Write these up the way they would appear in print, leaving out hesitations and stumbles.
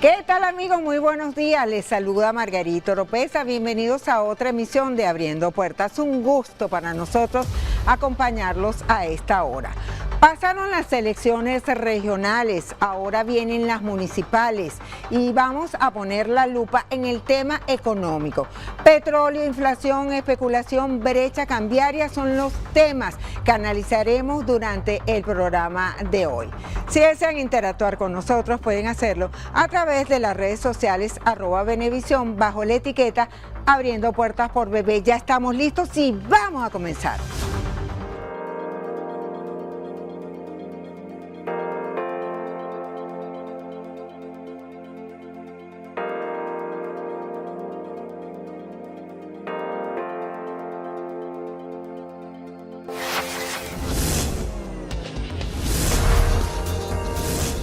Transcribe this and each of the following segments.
¿Qué tal, amigos? Muy buenos días. Les saluda Margarita Oropesa. Bienvenidos a otra emisión de Abriendo Puertas. Un gusto para nosotros acompañarlos a esta hora. Pasaron las elecciones regionales, ahora vienen las municipales y vamos a poner la lupa en el tema económico. Petróleo, inflación, especulación, brecha cambiaria son los temas que analizaremos durante el programa de hoy. Si desean interactuar con nosotros, pueden hacerlo a través de las redes sociales @Venevisión bajo la etiqueta Abriendo Puertas por Bebé. Ya estamos listos y vamos a comenzar.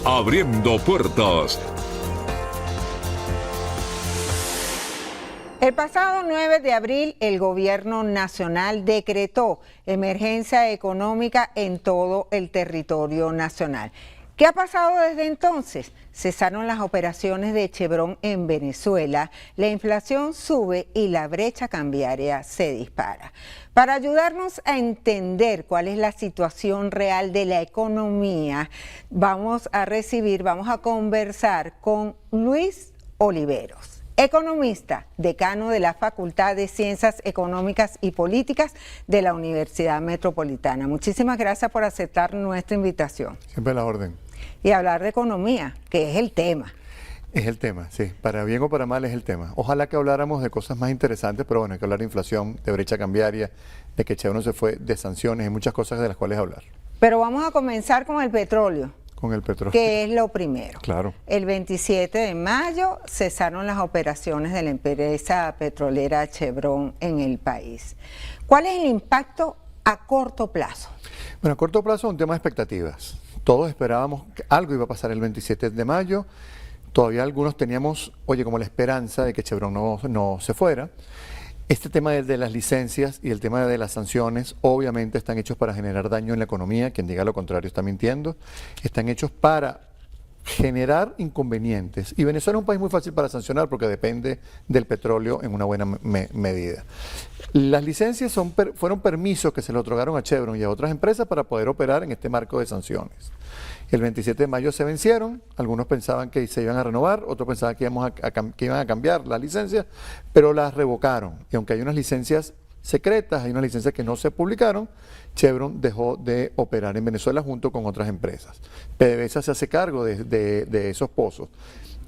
Abriendo Puertas. El pasado 9 de abril, el gobierno nacional decretó emergencia económica en todo el territorio nacional. ¿Qué ha pasado desde entonces? Cesaron las operaciones de Chevron en Venezuela, la inflación sube y la brecha cambiaria se dispara. Para ayudarnos a entender cuál es la situación real de la economía, vamos a conversar con Luis Oliveros, economista, decano de la Facultad de Ciencias Económicas y Políticas de la Universidad Metropolitana. Muchísimas gracias por aceptar nuestra invitación. Siempre a la orden. Y hablar de economía, que es el tema. Es el tema, sí. Para bien o para mal es el tema. Ojalá que habláramos de cosas más interesantes, pero bueno, hay que hablar de inflación, de brecha cambiaria, de que Chevron se fue, de sanciones y muchas cosas de las cuales hablar. Pero vamos a comenzar con el petróleo. Con el petróleo. Que es lo primero. Claro. El 27 de mayo cesaron las operaciones de la empresa petrolera Chevron en el país. ¿Cuál es el impacto a corto plazo? Bueno, a corto plazo es un tema de expectativas. Todos esperábamos que algo iba a pasar el 27 de mayo. Todavía algunos teníamos, como la esperanza de que Chevron no se fuera. Este tema de las licencias y el tema de las sanciones obviamente están hechos para generar daño en la economía. Quien diga lo contrario está mintiendo. Están hechos para generar inconvenientes. Y Venezuela es un país muy fácil para sancionar porque depende del petróleo en una buena medida. Las licencias fueron permisos que se le otorgaron a Chevron y a otras empresas para poder operar en este marco de sanciones. El 27 de mayo se vencieron, algunos pensaban que se iban a renovar, otros pensaban que iban a cambiar las licencias, pero las revocaron. Y aunque hay unas licencias secretas, hay unas licencias que no se publicaron, Chevron dejó de operar en Venezuela junto con otras empresas. PDVSA se hace cargo de esos pozos.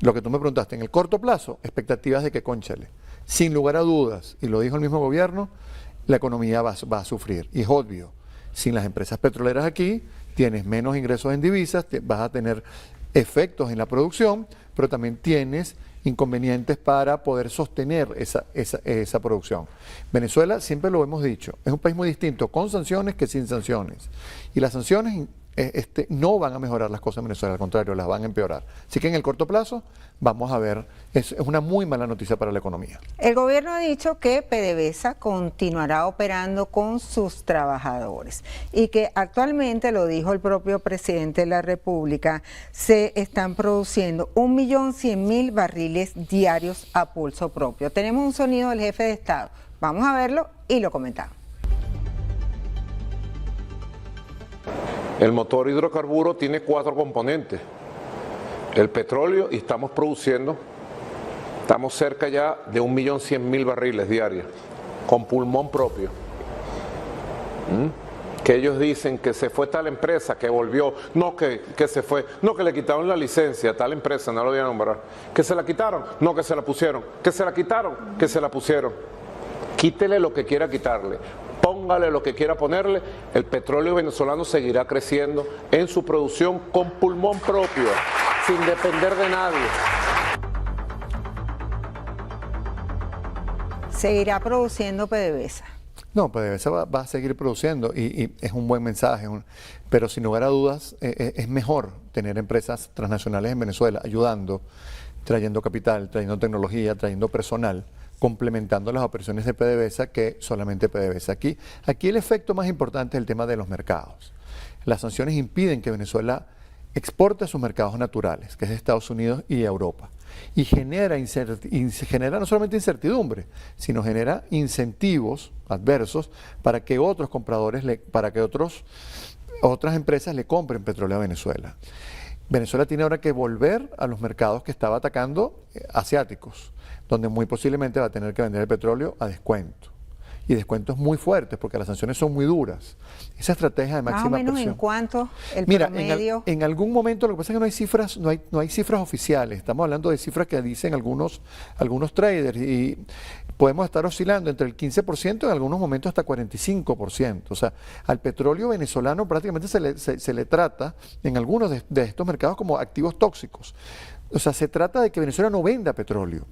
Lo que tú me preguntaste, en el corto plazo, expectativas de que, cónchale, sin lugar a dudas, y lo dijo el mismo gobierno, la economía va a sufrir. Y es obvio, sin las empresas petroleras aquí, tienes menos ingresos en divisas, vas a tener efectos en la producción, pero también tienes inconvenientes para poder sostener esa producción. Venezuela, siempre lo hemos dicho, es un país muy distinto con sanciones que sin sanciones. Y las sanciones no van a mejorar las cosas en Venezuela, al contrario, las van a empeorar. Así que en el corto plazo vamos a ver, es una muy mala noticia para la economía. El gobierno ha dicho que PDVSA continuará operando con sus trabajadores y que actualmente, lo dijo el propio presidente de la República, se están produciendo 1.100.000 barriles diarios a pulso propio. Tenemos un sonido del jefe de Estado. Vamos a verlo y lo comentamos. El motor hidrocarburo tiene 4 componentes. El petróleo, y estamos cerca ya de 1.100.000 barriles diarios, con pulmón propio. Que ellos dicen que se fue tal empresa, que volvió, no que se fue, no que le quitaron la licencia a tal empresa, no lo voy a nombrar. Que se la quitaron, no que se la pusieron. Que se la quitaron, que se la pusieron. Quítele lo que quiera quitarle. Póngale lo que quiera ponerle, el petróleo venezolano seguirá creciendo en su producción con pulmón propio, sin depender de nadie. ¿Seguirá produciendo PDVSA? No, PDVSA va a seguir produciendo y es un buen mensaje, pero sin lugar a dudas es mejor tener empresas transnacionales en Venezuela ayudando, trayendo capital, trayendo tecnología, trayendo personal, complementando las operaciones de PDVSA que solamente PDVSA. Aquí el efecto más importante es el tema de los mercados. Las sanciones impiden que Venezuela exporta a sus mercados naturales, que es Estados Unidos y Europa, y genera no solamente incertidumbre, sino genera incentivos adversos para que otros compradores, para que otras empresas le compren petróleo a Venezuela. Venezuela tiene ahora que volver a los mercados que estaba atacando asiáticos, donde muy posiblemente va a tener que vender el petróleo a descuento. Y descuentos muy fuertes, porque las sanciones son muy duras. Esa estrategia de máxima más o menos presión. ¿en cuánto el Mira, promedio? en algún momento, lo que pasa es que no hay cifras, no hay cifras oficiales. Estamos hablando de cifras que dicen algunos traders, y podemos estar oscilando entre el 15%, en algunos momentos hasta 45%. O sea, al petróleo venezolano prácticamente se le trata en algunos de estos mercados como activos tóxicos. O sea, se trata de que Venezuela no venda petróleo.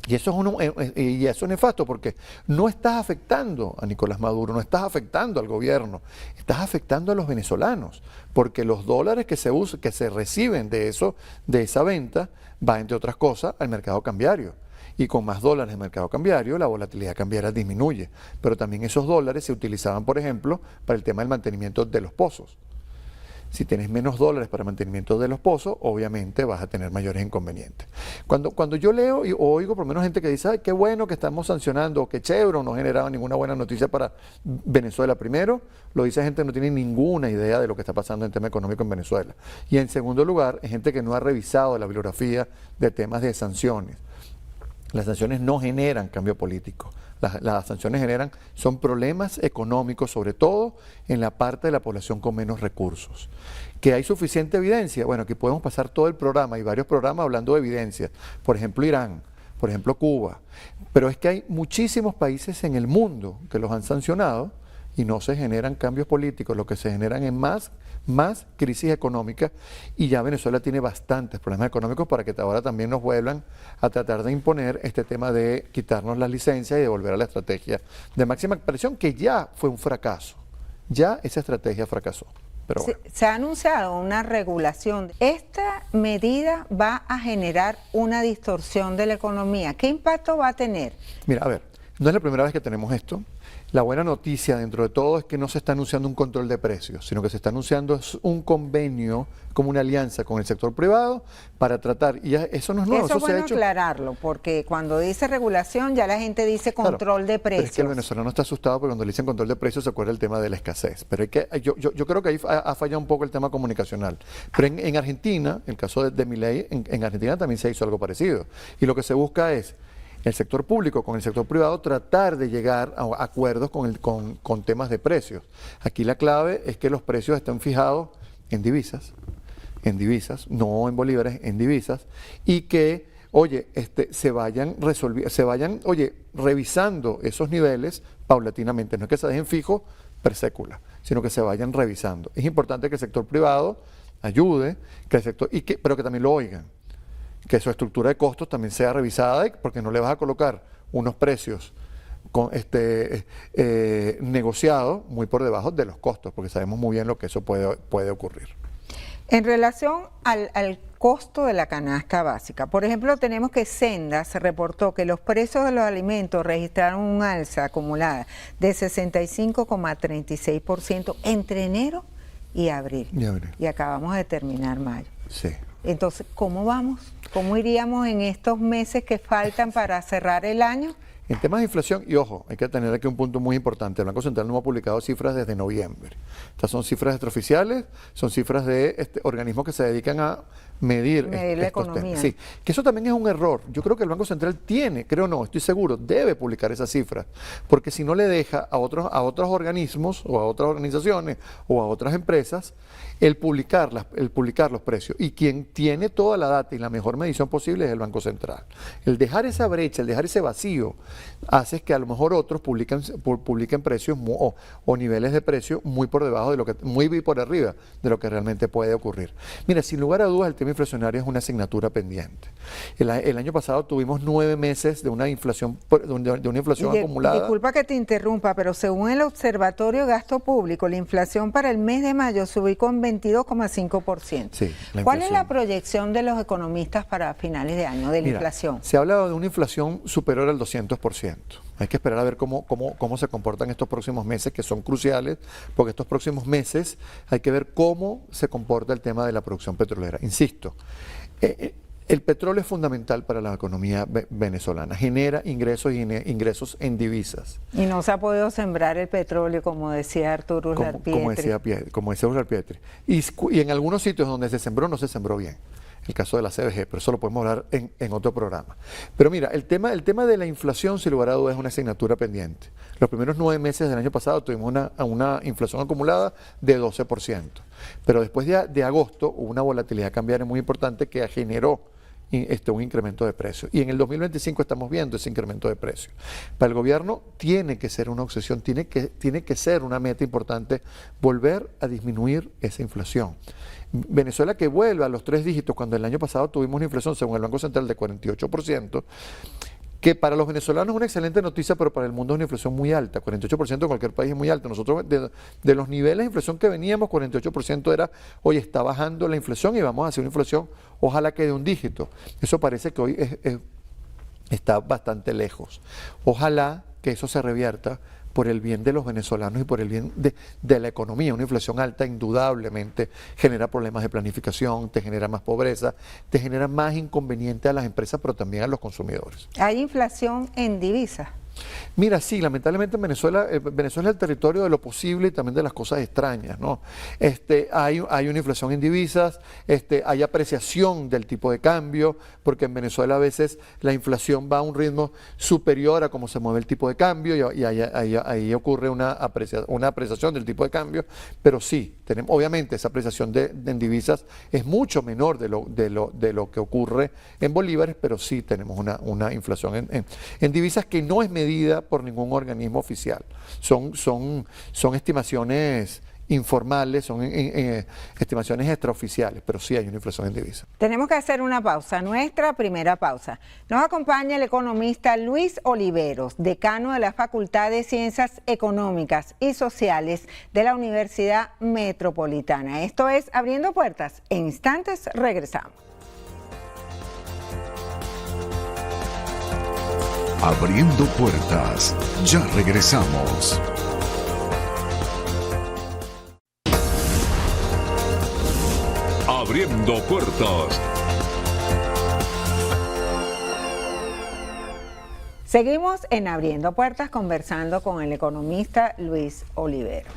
Y eso es nefasto, porque no estás afectando a Nicolás Maduro, no estás afectando al gobierno, estás afectando a los venezolanos, porque los dólares que se reciben de esa venta va, entre otras cosas, al mercado cambiario. Y con más dólares en el mercado cambiario, la volatilidad cambiaria disminuye. Pero también esos dólares se utilizaban, por ejemplo, para el tema del mantenimiento de los pozos. Si tienes menos dólares para mantenimiento de los pozos, obviamente vas a tener mayores inconvenientes. Cuando yo leo o oigo por lo menos gente que dice, ay, qué bueno que estamos sancionando, o que Chevron no generaba ninguna buena noticia para Venezuela, primero, lo dice gente que no tiene ninguna idea de lo que está pasando en tema económico en Venezuela. Y en segundo lugar, es gente que no ha revisado la bibliografía de temas de sanciones. Las sanciones no generan cambio político. Las sanciones son problemas económicos, sobre todo en la parte de la población con menos recursos. ¿Que hay suficiente evidencia? Bueno, aquí podemos pasar todo el programa y varios programas hablando de evidencia. Por ejemplo, Irán, por ejemplo, Cuba. Pero es que hay muchísimos países en el mundo que los han sancionado y no se generan cambios políticos, lo que se generan es más crisis económica, y ya Venezuela tiene bastantes problemas económicos para que ahora también nos vuelvan a tratar de imponer este tema de quitarnos las licencias y de volver a la estrategia de máxima presión, que ya fue un fracaso. Ya esa estrategia fracasó. Pero bueno. Se ha anunciado una regulación. ¿Esta medida va a generar una distorsión de la economía? ¿Qué impacto va a tener? Mira, a ver, no es la primera vez que tenemos esto. La buena noticia dentro de todo es que no se está anunciando un control de precios, sino que se está anunciando un convenio, como una alianza con el sector privado para tratar, y eso no es nuevo. Eso es bueno aclararlo, porque cuando dice regulación ya la gente dice control de precios. Pero es que el venezolano está asustado porque cuando le dicen control de precios se acuerda el tema de la escasez. Pero yo creo que ahí ha fallado un poco el tema comunicacional. Pero en Argentina, el caso de Milei, en Argentina también se hizo algo parecido. Y lo que se busca es el sector público con el sector privado tratar de llegar a acuerdos con temas de precios. Aquí la clave es que los precios estén fijados en divisas, no en bolívares, en divisas, y que, se vayan revisando esos niveles paulatinamente. No es que se dejen fijos per sécula, sino que se vayan revisando. Es importante que el sector privado ayude, pero que también lo oigan. Que su estructura de costos también sea revisada, porque no le vas a colocar unos precios negociados muy por debajo de los costos, porque sabemos muy bien lo que eso puede ocurrir. En relación al costo de la canasta básica, por ejemplo, tenemos que Senda se reportó que los precios de los alimentos registraron un alza acumulada de 65,36% entre enero y abril. Y acabamos de terminar mayo. Sí. Entonces, ¿cómo vamos? ¿Cómo iríamos en estos meses que faltan para cerrar el año? En temas de inflación, y ojo, hay que tener aquí un punto muy importante, el Banco Central no ha publicado cifras desde noviembre. Estas son cifras extraoficiales, son cifras de organismos que se dedican a medir la economía. Temas. Sí, que eso también es un error. Yo creo que el Banco Central estoy seguro, debe publicar esas cifras, porque si no le deja a otros organismos o a otras organizaciones o a otras empresas el publicar los precios. Y quien tiene toda la data y la mejor medición posible es el Banco Central. El dejar esa brecha, el dejar ese vacío, hace que a lo mejor otros publiquen precios o niveles de precio muy por debajo muy por arriba de lo que realmente puede ocurrir. Mira, sin lugar a dudas, el tema inflacionario es una asignatura pendiente. El año pasado tuvimos 9 meses de una inflación acumulada. Disculpa que te interrumpa, pero según el Observatorio de Gasto Público, la inflación para el mes de mayo se ubicó en 22,5%. Sí, ¿Cuál es la proyección de los economistas para finales de año de la inflación? Se ha hablado de una inflación superior al 200%. 3%. Hay que esperar a ver cómo se comportan estos próximos meses, que son cruciales, porque estos próximos meses hay que ver cómo se comporta el tema de la producción petrolera. Insisto, el petróleo es fundamental para la economía venezolana, genera ingresos y ingresos en divisas. Y no se ha podido sembrar el petróleo, como decía Arturo Uslar Pietri. Como decía Uslar Pietri. Y en algunos sitios donde se sembró, no se sembró bien. El caso de la CBG, pero eso lo podemos hablar en otro programa. Pero mira, el tema de la inflación, sin lugar a dudas, es una asignatura pendiente. Los primeros 9 meses del año pasado tuvimos una inflación acumulada de 12%. Pero después de agosto hubo una volatilidad cambiaria muy importante que generó un incremento de precios. Y en el 2025 estamos viendo ese incremento de precios. Para el gobierno tiene que ser una obsesión, tiene que ser una meta importante volver a disminuir esa inflación. Venezuela que vuelve a los 3 dígitos, cuando el año pasado tuvimos una inflación, según el Banco Central, de 48%, que para los venezolanos es una excelente noticia, pero para el mundo es una inflación muy alta. 48% en cualquier país es muy alta. Nosotros, de los niveles de inflación que veníamos, 48% era, oye, está bajando la inflación y vamos a hacer una inflación, ojalá que de un dígito. Eso parece que hoy está bastante lejos. Ojalá que eso se revierta por el bien de los venezolanos y por el bien de la economía. Una inflación alta indudablemente genera problemas de planificación, te genera más pobreza, te genera más inconveniente a las empresas, pero también a los consumidores. ¿Hay inflación en divisas? Mira, sí, lamentablemente Venezuela es el territorio de lo posible y también de las cosas extrañas, ¿no? Hay una inflación en divisas, hay apreciación del tipo de cambio, porque en Venezuela a veces la inflación va a un ritmo superior a cómo se mueve el tipo de cambio y ahí ocurre una apreciación del tipo de cambio, pero sí, obviamente esa apreciación en divisas es mucho menor de lo que ocurre en bolívares, pero sí tenemos una inflación en divisas que no es medida por ningún organismo oficial. Son estimaciones informales, son estimaciones extraoficiales, pero sí hay una inflación en divisas. Tenemos que hacer una pausa, nuestra primera pausa. Nos acompaña el economista Luis Oliveros, decano de la Facultad de Ciencias Económicas y Sociales de la Universidad Metropolitana. Esto es Abriendo Puertas. En instantes regresamos. Abriendo Puertas. Ya regresamos. Abriendo Puertas. Seguimos en Abriendo Puertas conversando con el economista Luis Olivero.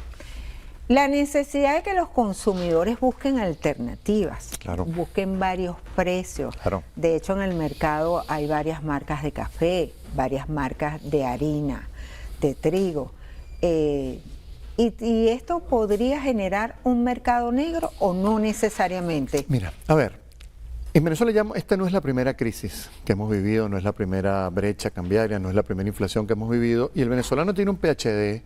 La necesidad de que los consumidores busquen alternativas, claro, busquen varios precios. Claro. De hecho, en el mercado hay varias marcas de café, varias marcas de harina, de trigo. ¿Y esto podría generar un mercado negro o no necesariamente? Mira, a ver, en Venezuela esta no es la primera crisis que hemos vivido, no es la primera brecha cambiaria, no es la primera inflación que hemos vivido, y el venezolano tiene un PhD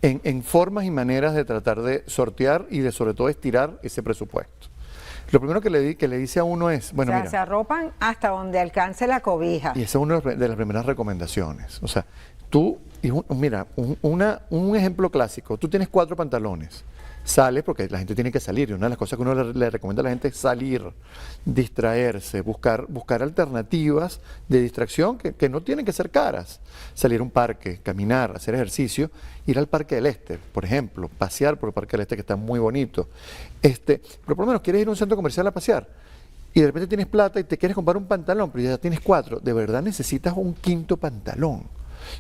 en formas y maneras de tratar de sortear y de sobre todo estirar ese presupuesto. Lo primero que le dice a uno es, bueno, o sea, mira, se arropan hasta donde alcance la cobija. y esa es una de las primeras recomendaciones. O sea, mira, un ejemplo clásico, tú tienes 4 pantalones, sales porque la gente tiene que salir, y una de las cosas que uno le recomienda a la gente es salir, distraerse, buscar alternativas de distracción que no tienen que ser caras. Salir a un parque, caminar, hacer ejercicio, ir al Parque del Este, por ejemplo, pasear por el Parque del Este, que está muy bonito. Pero por lo menos quieres ir a un centro comercial a pasear y de repente tienes plata y te quieres comprar un pantalón, pero ya tienes 4, de verdad necesitas un quinto pantalón.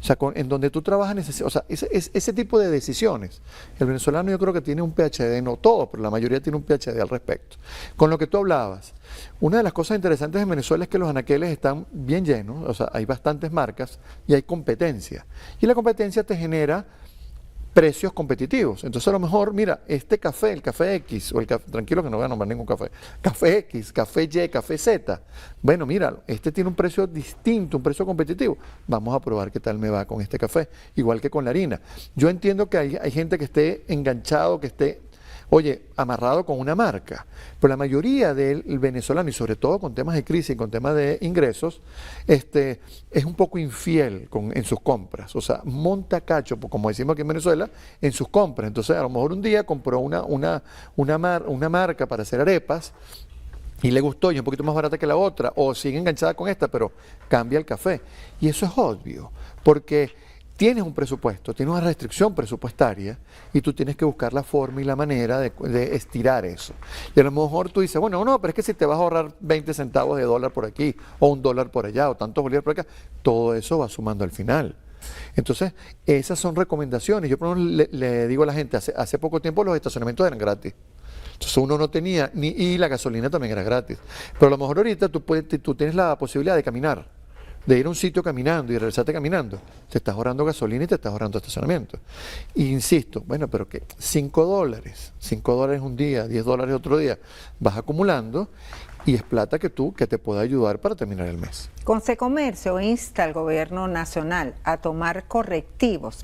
O sea, en donde tú trabajas, o sea, ese tipo de decisiones. El venezolano yo creo que tiene un PhD, no todo, pero la mayoría tiene un PhD al respecto. Con lo que tú hablabas, una de las cosas interesantes en Venezuela es que los anaqueles están bien llenos, o sea, hay bastantes marcas y hay competencia. Y la competencia te genera precios competitivos. Entonces a lo mejor, mira, este café, el café X, o el café, tranquilo que no voy a nombrar ningún café, café X, café Y, café Z, bueno, mira, este tiene un precio distinto, un precio competitivo, vamos a probar qué tal me va con este café, igual que con la harina. Yo entiendo que hay gente que esté enganchado, que esté, oye, amarrado con una marca, pero la mayoría del venezolano, y sobre todo con temas de crisis, con temas de ingresos, es un poco infiel en sus compras, o sea, monta cacho, como decimos aquí en Venezuela, en sus compras. Entonces a lo mejor un día compró una marca para hacer arepas, y le gustó y es un poquito más barata que la otra, o sigue enganchada con esta, pero cambia el café. Y eso es obvio, porque tienes un presupuesto, tienes una restricción presupuestaria y tú tienes que buscar la forma y la manera de estirar eso. Y a lo mejor tú dices, bueno, no, pero es que si te vas a ahorrar 20 centavos de dólar por aquí, o un dólar por allá, o tantos bolívares por acá, todo eso va sumando al final. Entonces, esas son recomendaciones. Yo por ejemplo le digo a la gente, hace poco tiempo los estacionamientos eran gratis. Entonces uno no tenía, y la gasolina también era gratis. Pero a lo mejor ahorita tú tienes la posibilidad de caminar, de ir a un sitio caminando y regresarte caminando. Te estás ahorrando gasolina y te estás ahorrando estacionamiento. Y insisto, bueno, pero que $5 un día, $10 otro día, vas acumulando y es plata que te puede ayudar para terminar el mes. Consecomercio insta al gobierno nacional a tomar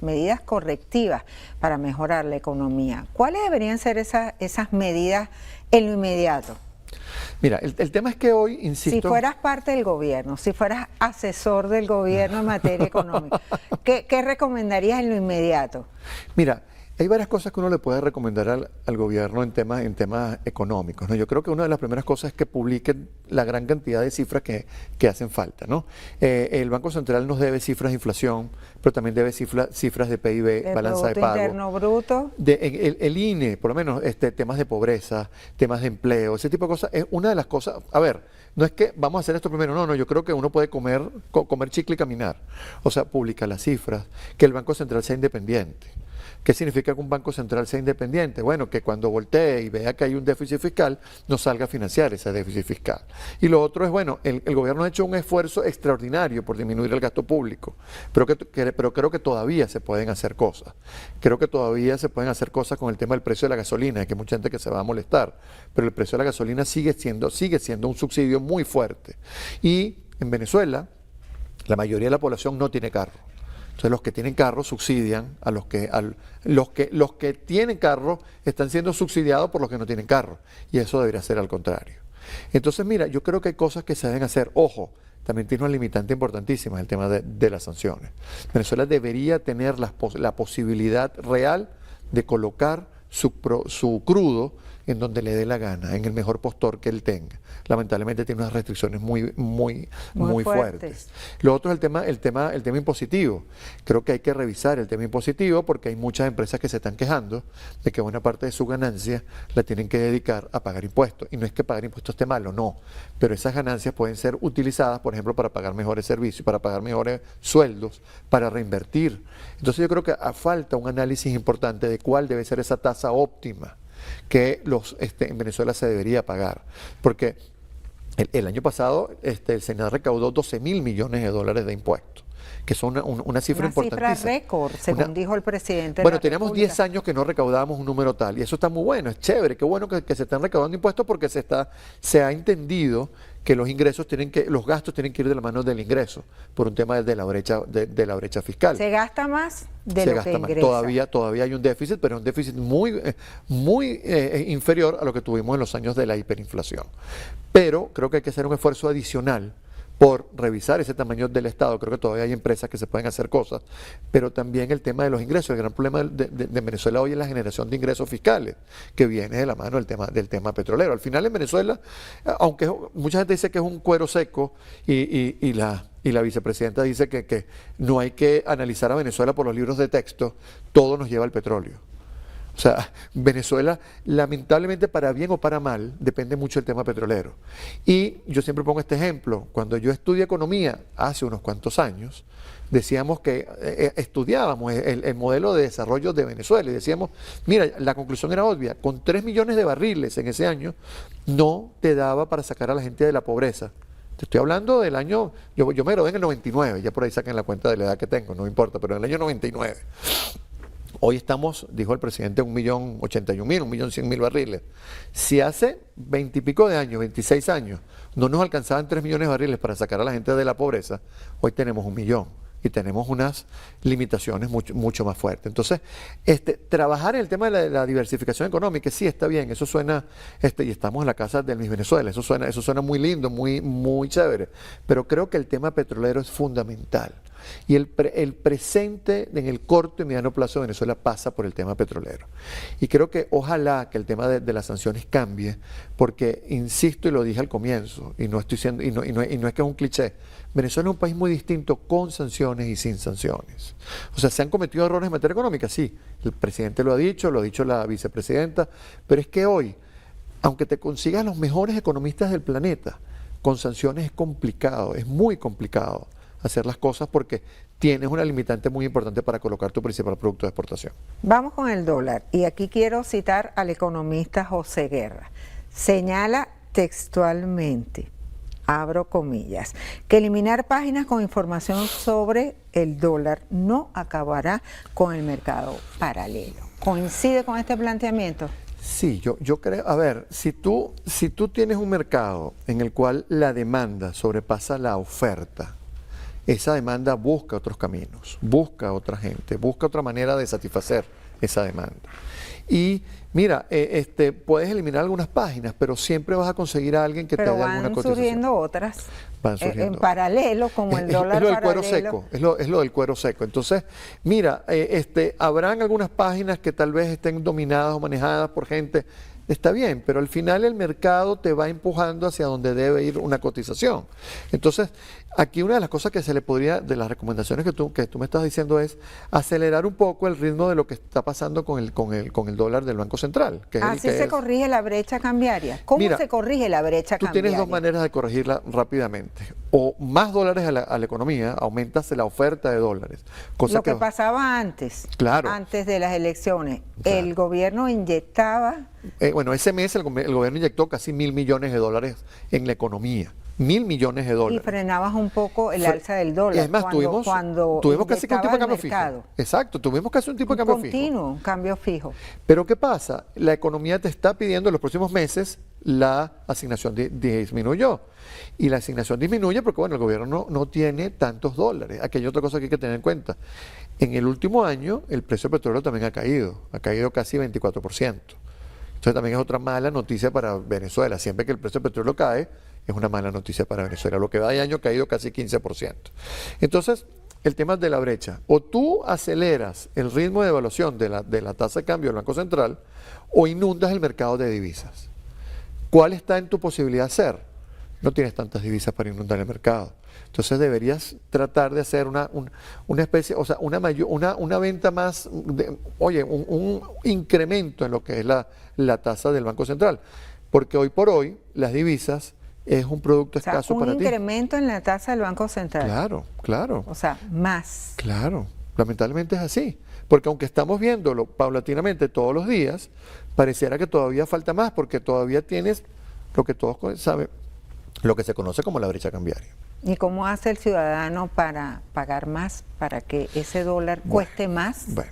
medidas correctivas para mejorar la economía. ¿Cuáles deberían ser esas medidas en lo inmediato? Mira, el tema es que hoy, insisto... Si fueras parte del gobierno, si fueras asesor del gobierno en materia económica, ¿qué recomendarías en lo inmediato? Mira, hay varias cosas que uno le puede recomendar al gobierno en temas económicos, ¿no? Yo creo que una de las primeras cosas es que publiquen la gran cantidad de cifras que hacen falta, ¿no? El Banco Central nos debe cifras de inflación, pero también debe cifras de PIB, balanza de pago. Interno Bruto. El INE, por lo menos, temas de pobreza, temas de empleo, ese tipo de cosas, es una de las cosas. A ver, no es que vamos a hacer esto primero, no, yo creo que uno puede comer chicle y caminar. O sea, publica las cifras, que el Banco Central sea independiente. ¿Qué significa que un banco central sea independiente? Bueno, que cuando voltee y vea que hay un déficit fiscal, no salga a financiar ese déficit fiscal. Y lo otro es, bueno, el gobierno ha hecho un esfuerzo extraordinario por disminuir el gasto público, pero creo que todavía se pueden hacer cosas. Creo que todavía se pueden hacer cosas con el tema del precio de la gasolina, que hay mucha gente que se va a molestar, pero el precio de la gasolina sigue siendo un subsidio muy fuerte. Y en Venezuela, la mayoría de la población no tiene carro. Entonces los que tienen carro subsidian a los que tienen carro están siendo subsidiados por los que no tienen carro. Y eso debería ser al contrario. Entonces, mira, yo creo que hay cosas que se deben hacer. Ojo, también tiene una limitante importantísima, el tema de las sanciones. Venezuela debería tener la posibilidad real de colocar su crudo en donde le dé la gana, en el mejor postor que él tenga. Lamentablemente tiene unas restricciones muy fuertes. Lo otro es el tema impositivo. Creo que hay que revisar el tema impositivo porque hay muchas empresas que se están quejando de que buena parte de su ganancia la tienen que dedicar a pagar impuestos. Y no es que pagar impuestos esté malo, no. Pero esas ganancias pueden ser utilizadas, por ejemplo, para pagar mejores servicios, para pagar mejores sueldos, para reinvertir. Entonces yo creo que falta un análisis importante de cuál debe ser esa tasa óptima que en Venezuela se debería pagar. Porque el año pasado el Senado recaudó $12.000 millones de impuestos, que son una cifra importantísima. Una cifra récord, según dijo el presidente. Bueno, teníamos 10 años que no recaudábamos un número tal, y eso está muy bueno, es chévere, qué bueno que se están recaudando impuestos porque se ha entendido que los gastos tienen que ir de la mano del ingreso, por un tema de la brecha fiscal. Se gasta más de lo que ingresa. Todavía hay un déficit, pero es un déficit muy inferior a lo que tuvimos en los años de la hiperinflación. Pero creo que hay que hacer un esfuerzo adicional por revisar ese tamaño del Estado. Creo que todavía hay empresas que se pueden hacer cosas, pero también el tema de los ingresos. El gran problema de Venezuela hoy es la generación de ingresos fiscales, que viene de la mano del tema petrolero. Al final en Venezuela, aunque mucha gente dice que es un cuero seco y la vicepresidenta dice que no hay que analizar a Venezuela por los libros de texto, todo nos lleva al petróleo. O sea, Venezuela, lamentablemente, para bien o para mal, depende mucho del tema petrolero. Y yo siempre pongo este ejemplo. Cuando yo estudié economía hace unos cuantos años, decíamos que estudiábamos el modelo de desarrollo de Venezuela y decíamos, mira, la conclusión era obvia, con 3 millones de barriles en ese año, no te daba para sacar a la gente de la pobreza. Te estoy hablando del año, yo me gradué en el 99, ya por ahí saquen la cuenta de la edad que tengo, no importa, pero en el año 99. Hoy estamos, dijo el presidente, 1.081.000, 1.100.000 barriles. Si hace 20 y pico de años, 26 años, no nos alcanzaban 3 millones de barriles para sacar a la gente de la pobreza, hoy tenemos 1 millón y tenemos unas limitaciones mucho más fuertes. Entonces, trabajar en el tema de la diversificación económica, sí está bien, eso suena, y estamos en la casa del Miss Venezuela, eso suena muy lindo, muy chévere, pero creo que el tema petrolero es fundamental. Y el presente en el corto y mediano plazo de Venezuela pasa por el tema petrolero. Y creo que ojalá que el tema de las sanciones cambie, porque insisto y lo dije al comienzo, y no estoy siendo, y no es que es un cliché, Venezuela es un país muy distinto con sanciones y sin sanciones. O sea, ¿se han cometido errores en materia económica? Sí, el presidente lo ha dicho la vicepresidenta, pero es que hoy, aunque te consigas los mejores economistas del planeta, con sanciones es complicado, es muy complicado hacer las cosas porque tienes una limitante muy importante para colocar tu principal producto de exportación. Vamos con el dólar, y aquí quiero citar al economista José Guerra. Señala textualmente, abro comillas, que eliminar páginas con información sobre el dólar no acabará con el mercado paralelo. ¿Coincide con este planteamiento? Sí, yo creo, a ver, si tú tienes un mercado en el cual la demanda sobrepasa la oferta, esa demanda busca otros caminos, busca otra gente, busca otra manera de satisfacer esa demanda. Y mira, puedes eliminar algunas páginas, pero siempre vas a conseguir a alguien que te dé alguna cotización. Pero van surgiendo otras Van surgiendo en paralelo, como el dólar es lo del paralelo. cuero seco, es lo del cuero seco. Entonces, mira, habrán algunas páginas que tal vez estén dominadas o manejadas por gente, está bien, pero al final el mercado te va empujando hacia donde debe ir una cotización. Entonces, aquí una de las cosas que se le podría, de las recomendaciones que tú me estás diciendo es acelerar un poco el ritmo de lo que está pasando con el dólar del Banco Central. Así se corrige la brecha cambiaria. ¿Cómo se corrige la brecha cambiaria? Tú tienes dos maneras de corregirla rápidamente. O más dólares a la economía, aumentas la oferta de dólares. Lo que pasaba antes, claro, antes de las elecciones, claro. El gobierno inyectaba... bueno, ese mes el gobierno inyectó casi $1.000 millones en la economía. $1.000 millones. Y frenabas un poco el alza del dólar. Y además tuvimos casi un tipo de cambio fijo. Exacto, tuvimos casi un tipo de cambio fijo. Continuo, cambio fijo. Pero ¿qué pasa? La economía te está pidiendo en los próximos meses la asignación disminuyó. Y la asignación disminuye porque, bueno, el gobierno no tiene tantos dólares. Aquí hay otra cosa que hay que tener en cuenta. En el último año, el precio del petróleo también ha caído casi 24%. Entonces también es otra mala noticia para Venezuela. Siempre que el precio del petróleo cae, es una mala noticia para Venezuela. Lo que va de año ha caído casi 15%. Entonces, el tema de la brecha. O tú aceleras el ritmo de evaluación de la tasa de cambio del Banco Central o inundas el mercado de divisas. ¿Cuál está en tu posibilidad de hacer? No tienes tantas divisas para inundar el mercado. Entonces deberías tratar de hacer una especie, o sea, una venta más, un incremento en lo que es la tasa del Banco Central. Porque hoy por hoy las divisas es un producto escaso para ti. Un incremento en la tasa del Banco Central. Claro, claro. O sea, más. Claro, lamentablemente es así. Porque aunque estamos viéndolo paulatinamente todos los días, pareciera que todavía falta más, porque todavía tienes lo que todos saben, lo que se conoce como la brecha cambiaria. ¿Y cómo hace el ciudadano para pagar más, para que ese dólar cueste más? Bueno,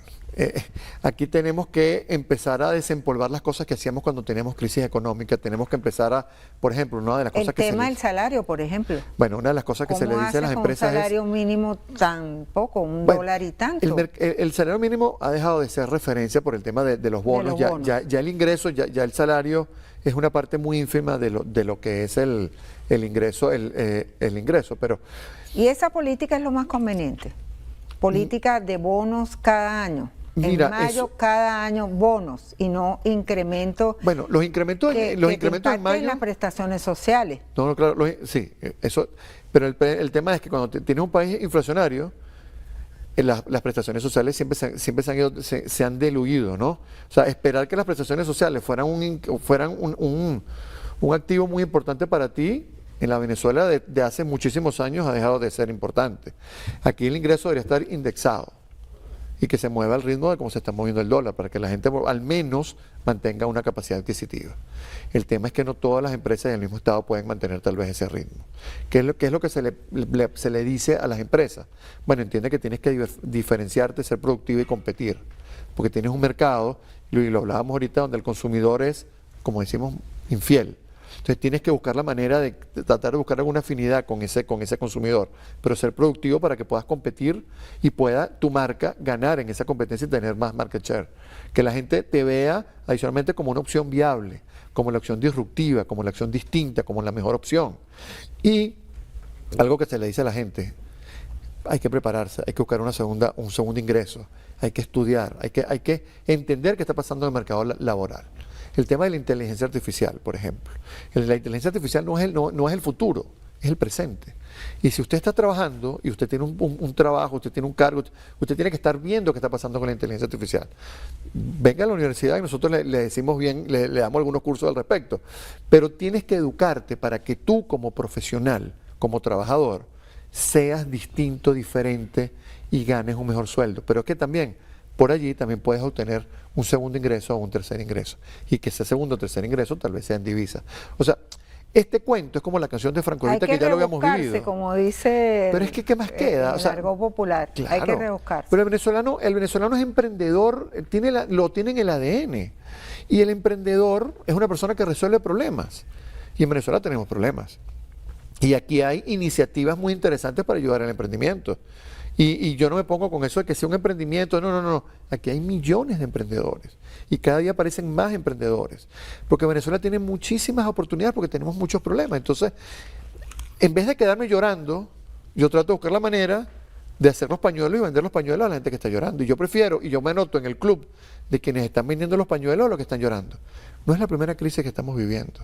aquí tenemos que empezar a desempolvar las cosas que hacíamos cuando teníamos crisis económica. Tenemos que empezar a, por ejemplo, una de las cosas que el tema del salario, por ejemplo. Bueno, una de las cosas que se le dice a las empresas es... ¿Cómo hace con un salario mínimo tan poco, $1 y tanto? El salario mínimo ha dejado de ser referencia por el tema de los bonos. Ya el ingreso, ya el salario es una parte muy ínfima de lo que es el ingreso, el ingreso. Pero ¿y esa política es lo más conveniente? Política de bonos cada año. Mira, en mayo cada año bonos y no incrementos. Bueno, los incrementos en mayo. Las prestaciones sociales. No, claro, sí, eso. Pero el tema es que cuando tienes un país inflacionario, las prestaciones sociales siempre se han diluido, ¿no? O sea, esperar que las prestaciones sociales fueran un activo muy importante para ti, en la Venezuela de hace muchísimos años ha dejado de ser importante. Aquí el ingreso debería estar indexado y que se mueva al ritmo de cómo se está moviendo el dólar, para que la gente al menos mantenga una capacidad adquisitiva. El tema es que no todas las empresas del mismo estado pueden mantener tal vez ese ritmo. ¿Qué es lo que se le dice a las empresas? Bueno, entiende que tienes que diferenciarte, ser productivo y competir, porque tienes un mercado, y lo hablábamos ahorita, donde el consumidor es, como decimos, infiel. Entonces tienes que buscar la manera de tratar de buscar alguna afinidad con ese consumidor, pero ser productivo para que puedas competir y pueda tu marca ganar en esa competencia y tener más market share. Que la gente te vea adicionalmente como una opción viable, como la opción disruptiva, como la opción distinta, como la mejor opción. Y algo que se le dice a la gente, hay que prepararse, hay que buscar un segundo ingreso, hay que estudiar, hay que entender qué está pasando en el mercado laboral. El tema de la inteligencia artificial, por ejemplo. La inteligencia artificial no es el futuro, es el presente. Y si usted está trabajando y usted tiene un trabajo, usted tiene un cargo, usted tiene que estar viendo qué está pasando con la inteligencia artificial. Venga a la universidad y nosotros le decimos bien, le damos algunos cursos al respecto, pero tienes que educarte para que tú como profesional, como trabajador, seas distinto, diferente y ganes un mejor sueldo. Pero que también, por allí también puedes obtener un segundo ingreso o un tercer ingreso. Y que ese segundo o tercer ingreso tal vez sea en divisas. O sea, este cuento es como la canción de Franco Evita que ya lo habíamos vivido. Como dice pero es que ¿qué más queda? O sea, algo popular, claro, hay que rebuscarse. Pero el venezolano es emprendedor, lo tiene en el ADN. Y el emprendedor es una persona que resuelve problemas. Y en Venezuela tenemos problemas. Y aquí hay iniciativas muy interesantes para ayudar al emprendimiento. Y yo no me pongo con eso de que sea un emprendimiento, no. Aquí hay millones de emprendedores y cada día aparecen más emprendedores. Porque Venezuela tiene muchísimas oportunidades porque tenemos muchos problemas. Entonces, en vez de quedarme llorando, yo trato de buscar la manera de hacer los pañuelos y vender los pañuelos a la gente que está llorando. Y yo prefiero, y yo me anoto en el club de quienes están vendiendo los pañuelos a los que están llorando. No es la primera crisis que estamos viviendo.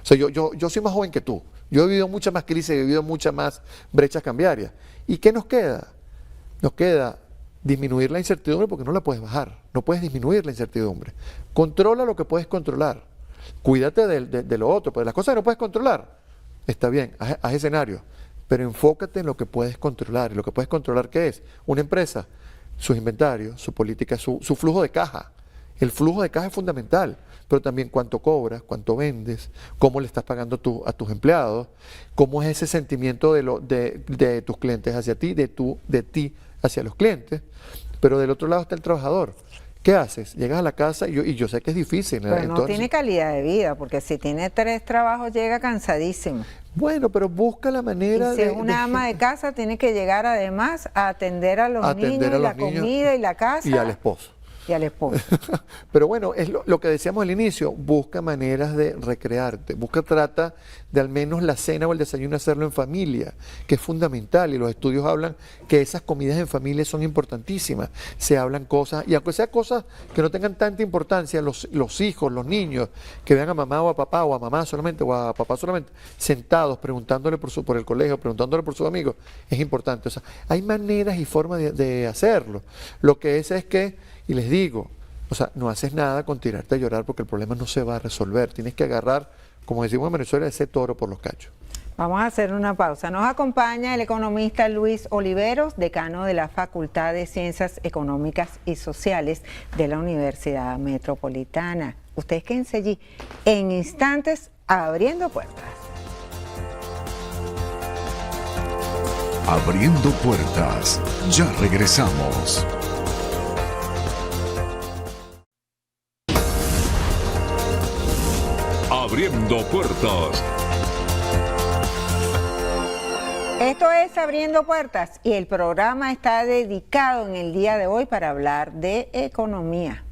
O sea, yo soy más joven que tú. Yo he vivido muchas más crisis, he vivido muchas más brechas cambiarias. ¿Y qué nos queda? Nos queda disminuir la incertidumbre porque no la puedes bajar. No puedes disminuir la incertidumbre. Controla lo que puedes controlar. Cuídate de lo otro. Pues las cosas que no puedes controlar, está bien, haz escenarios. Pero enfócate en lo que puedes controlar. ¿Y lo que puedes controlar qué es? Una empresa, sus inventarios, su política, su flujo de caja. El flujo de caja es fundamental, pero también cuánto cobras, cuánto vendes, cómo le estás pagando a tus empleados, cómo es ese sentimiento de tus clientes hacia ti, de ti hacia los clientes. Pero del otro lado está el trabajador. ¿Qué haces? Llegas a la casa y yo sé que es difícil. Pero no tiene calidad de vida, porque si tiene 3 trabajos llega cansadísimo. Bueno, pero busca la manera y si es una ama de casa, tiene que llegar además a atender a los niños, la comida y la casa. Y al esposo. Y al esposo. Pero bueno, es lo que decíamos al inicio, busca maneras de recrearte, trata de al menos la cena o el desayuno hacerlo en familia, que es fundamental, y los estudios hablan que esas comidas en familia son importantísimas, se hablan cosas, y aunque sean cosas que no tengan tanta importancia, los hijos, los niños, que vean a mamá o a papá, o a mamá solamente, o a papá solamente, sentados, preguntándole por el colegio, preguntándole por sus amigos, es importante. O sea, hay maneras y formas de hacerlo. Lo que es que, y les digo, o sea, no haces nada con tirarte a llorar porque el problema no se va a resolver. Tienes que agarrar, como decimos en Venezuela, ese toro por los cachos. Vamos a hacer una pausa. Nos acompaña el economista Luis Oliveros, decano de la Facultad de Ciencias Económicas y Sociales de la Universidad Metropolitana. Ustedes quédense allí en instantes abriendo puertas. Abriendo puertas. Ya regresamos. Abriendo puertas. Esto es Abriendo Puertas y el programa está dedicado en el día de hoy para hablar de economía.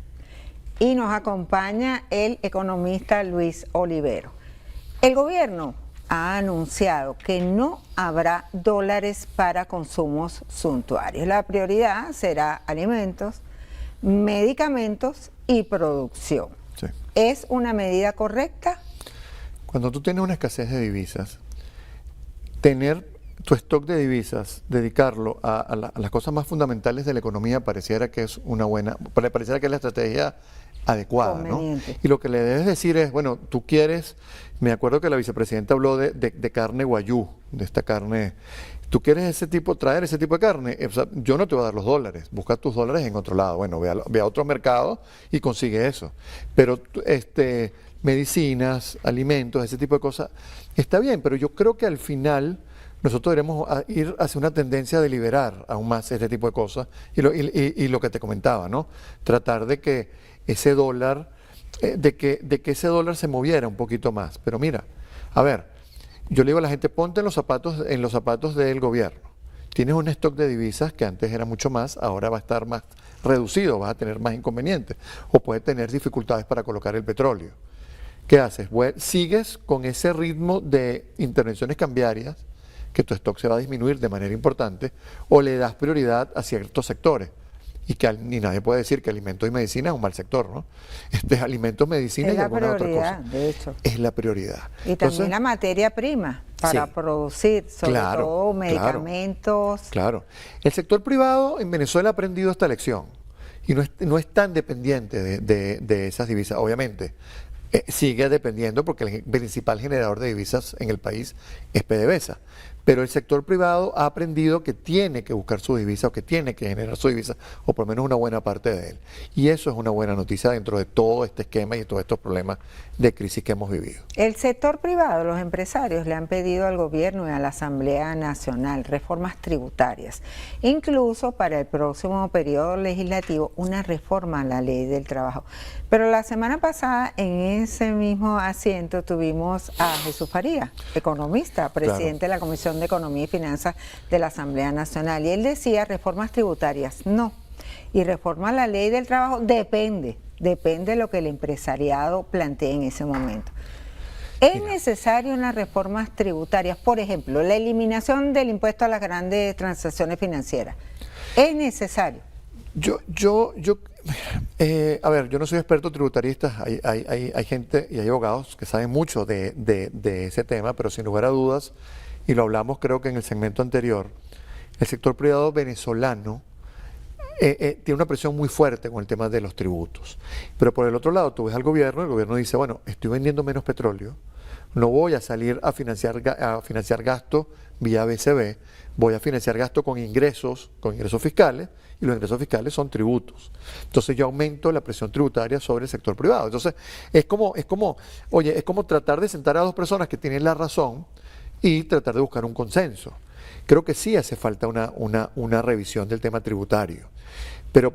Y nos acompaña el economista Luis Olivero. El gobierno ha anunciado que no habrá dólares para consumos suntuarios. La prioridad será alimentos, medicamentos y producción. Sí. ¿Es una medida correcta? Cuando tú tienes una escasez de divisas, tener tu stock de divisas, dedicarlo a las cosas más fundamentales de la economía, pareciera que es pareciera que es la estrategia adecuada, ¿no? Y lo que le debes decir es, bueno, tú quieres, me acuerdo que la vicepresidenta habló de carne guayú, de esta carne, tú quieres traer ese tipo de carne, o sea, yo no te voy a dar los dólares, busca tus dólares en otro lado, bueno, ve a otro mercado y consigue eso, pero medicinas, alimentos, ese tipo de cosas, está bien, pero yo creo que al final nosotros deberemos ir hacia una tendencia de liberar aún más este tipo de cosas y lo que te comentaba, ¿no? Tratar de que ese dólar, de que ese dólar se moviera un poquito más. Pero mira, a ver, yo le digo a la gente, ponte en los zapatos del gobierno. Tienes un stock de divisas que antes era mucho más, ahora va a estar más reducido, vas a tener más inconvenientes o puedes tener dificultades para colocar el petróleo. ¿Qué haces? Sigues con ese ritmo de intervenciones cambiarias que tu stock se va a disminuir de manera importante, o le das prioridad a ciertos sectores. Y que ni nadie puede decir que alimentos y medicina es un mal sector, ¿no? Alimentos, medicina y alguna otra cosa. De hecho. Es la prioridad. Y también la materia prima para sí, producir, sobre todo medicamentos. Claro. El sector privado en Venezuela ha aprendido esta lección y no es tan dependiente de esas divisas, obviamente. Sigue dependiendo porque el principal generador de divisas en el país es PDVSA. Pero el sector privado ha aprendido que tiene que buscar su divisa o que tiene que generar su divisa, o por lo menos una buena parte de él. Y eso es una buena noticia dentro de todo este esquema y de todos estos problemas de crisis que hemos vivido. El sector privado, los empresarios le han pedido al gobierno y a la Asamblea Nacional reformas tributarias, incluso para el próximo periodo legislativo una reforma a la ley del trabajo. Pero la semana pasada en ese mismo asiento tuvimos a Jesús Faría, economista, presidente de la Comisión de Economía y Finanzas de la Asamblea Nacional, y él decía reformas tributarias no, y reforma a la ley del trabajo depende de lo que el empresariado plantee en ese momento. ¿Es necesario unas reformas tributarias? Por ejemplo, la eliminación del impuesto a las grandes transacciones financieras. ¿Es necesario? A ver, yo no soy experto tributarista, hay gente y hay abogados que saben mucho de ese tema, pero sin lugar a dudas, y lo hablamos creo que en el segmento anterior, el sector privado venezolano tiene una presión muy fuerte con el tema de los tributos. Pero por el otro lado, tú ves al gobierno, el gobierno dice, bueno, estoy vendiendo menos petróleo, no voy a salir a financiar gasto vía BCB, voy a financiar gasto con ingresos fiscales, y los ingresos fiscales son tributos. Entonces yo aumento la presión tributaria sobre el sector privado. Entonces es como tratar de sentar a dos personas que tienen la razón y tratar de buscar un consenso. Creo que sí hace falta una revisión del tema tributario. Pero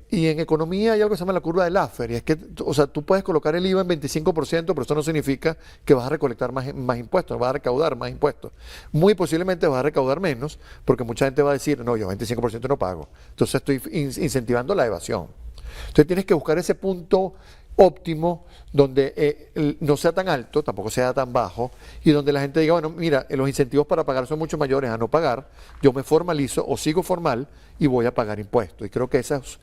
y en economía hay algo que se llama la curva de Laffer, y es que, o sea, tú puedes colocar el IVA en 25%, pero eso no significa que vas a recolectar más impuestos, vas a recaudar más impuestos. Muy posiblemente vas a recaudar menos, porque mucha gente va a decir, no, yo 25% no pago. Entonces estoy incentivando la evasión. Entonces tienes que buscar ese punto óptimo donde no sea tan alto, tampoco sea tan bajo, y donde la gente diga, bueno, mira, los incentivos para pagar son mucho mayores a no pagar, yo me formalizo o sigo formal y voy a pagar impuestos. Y creo que esa es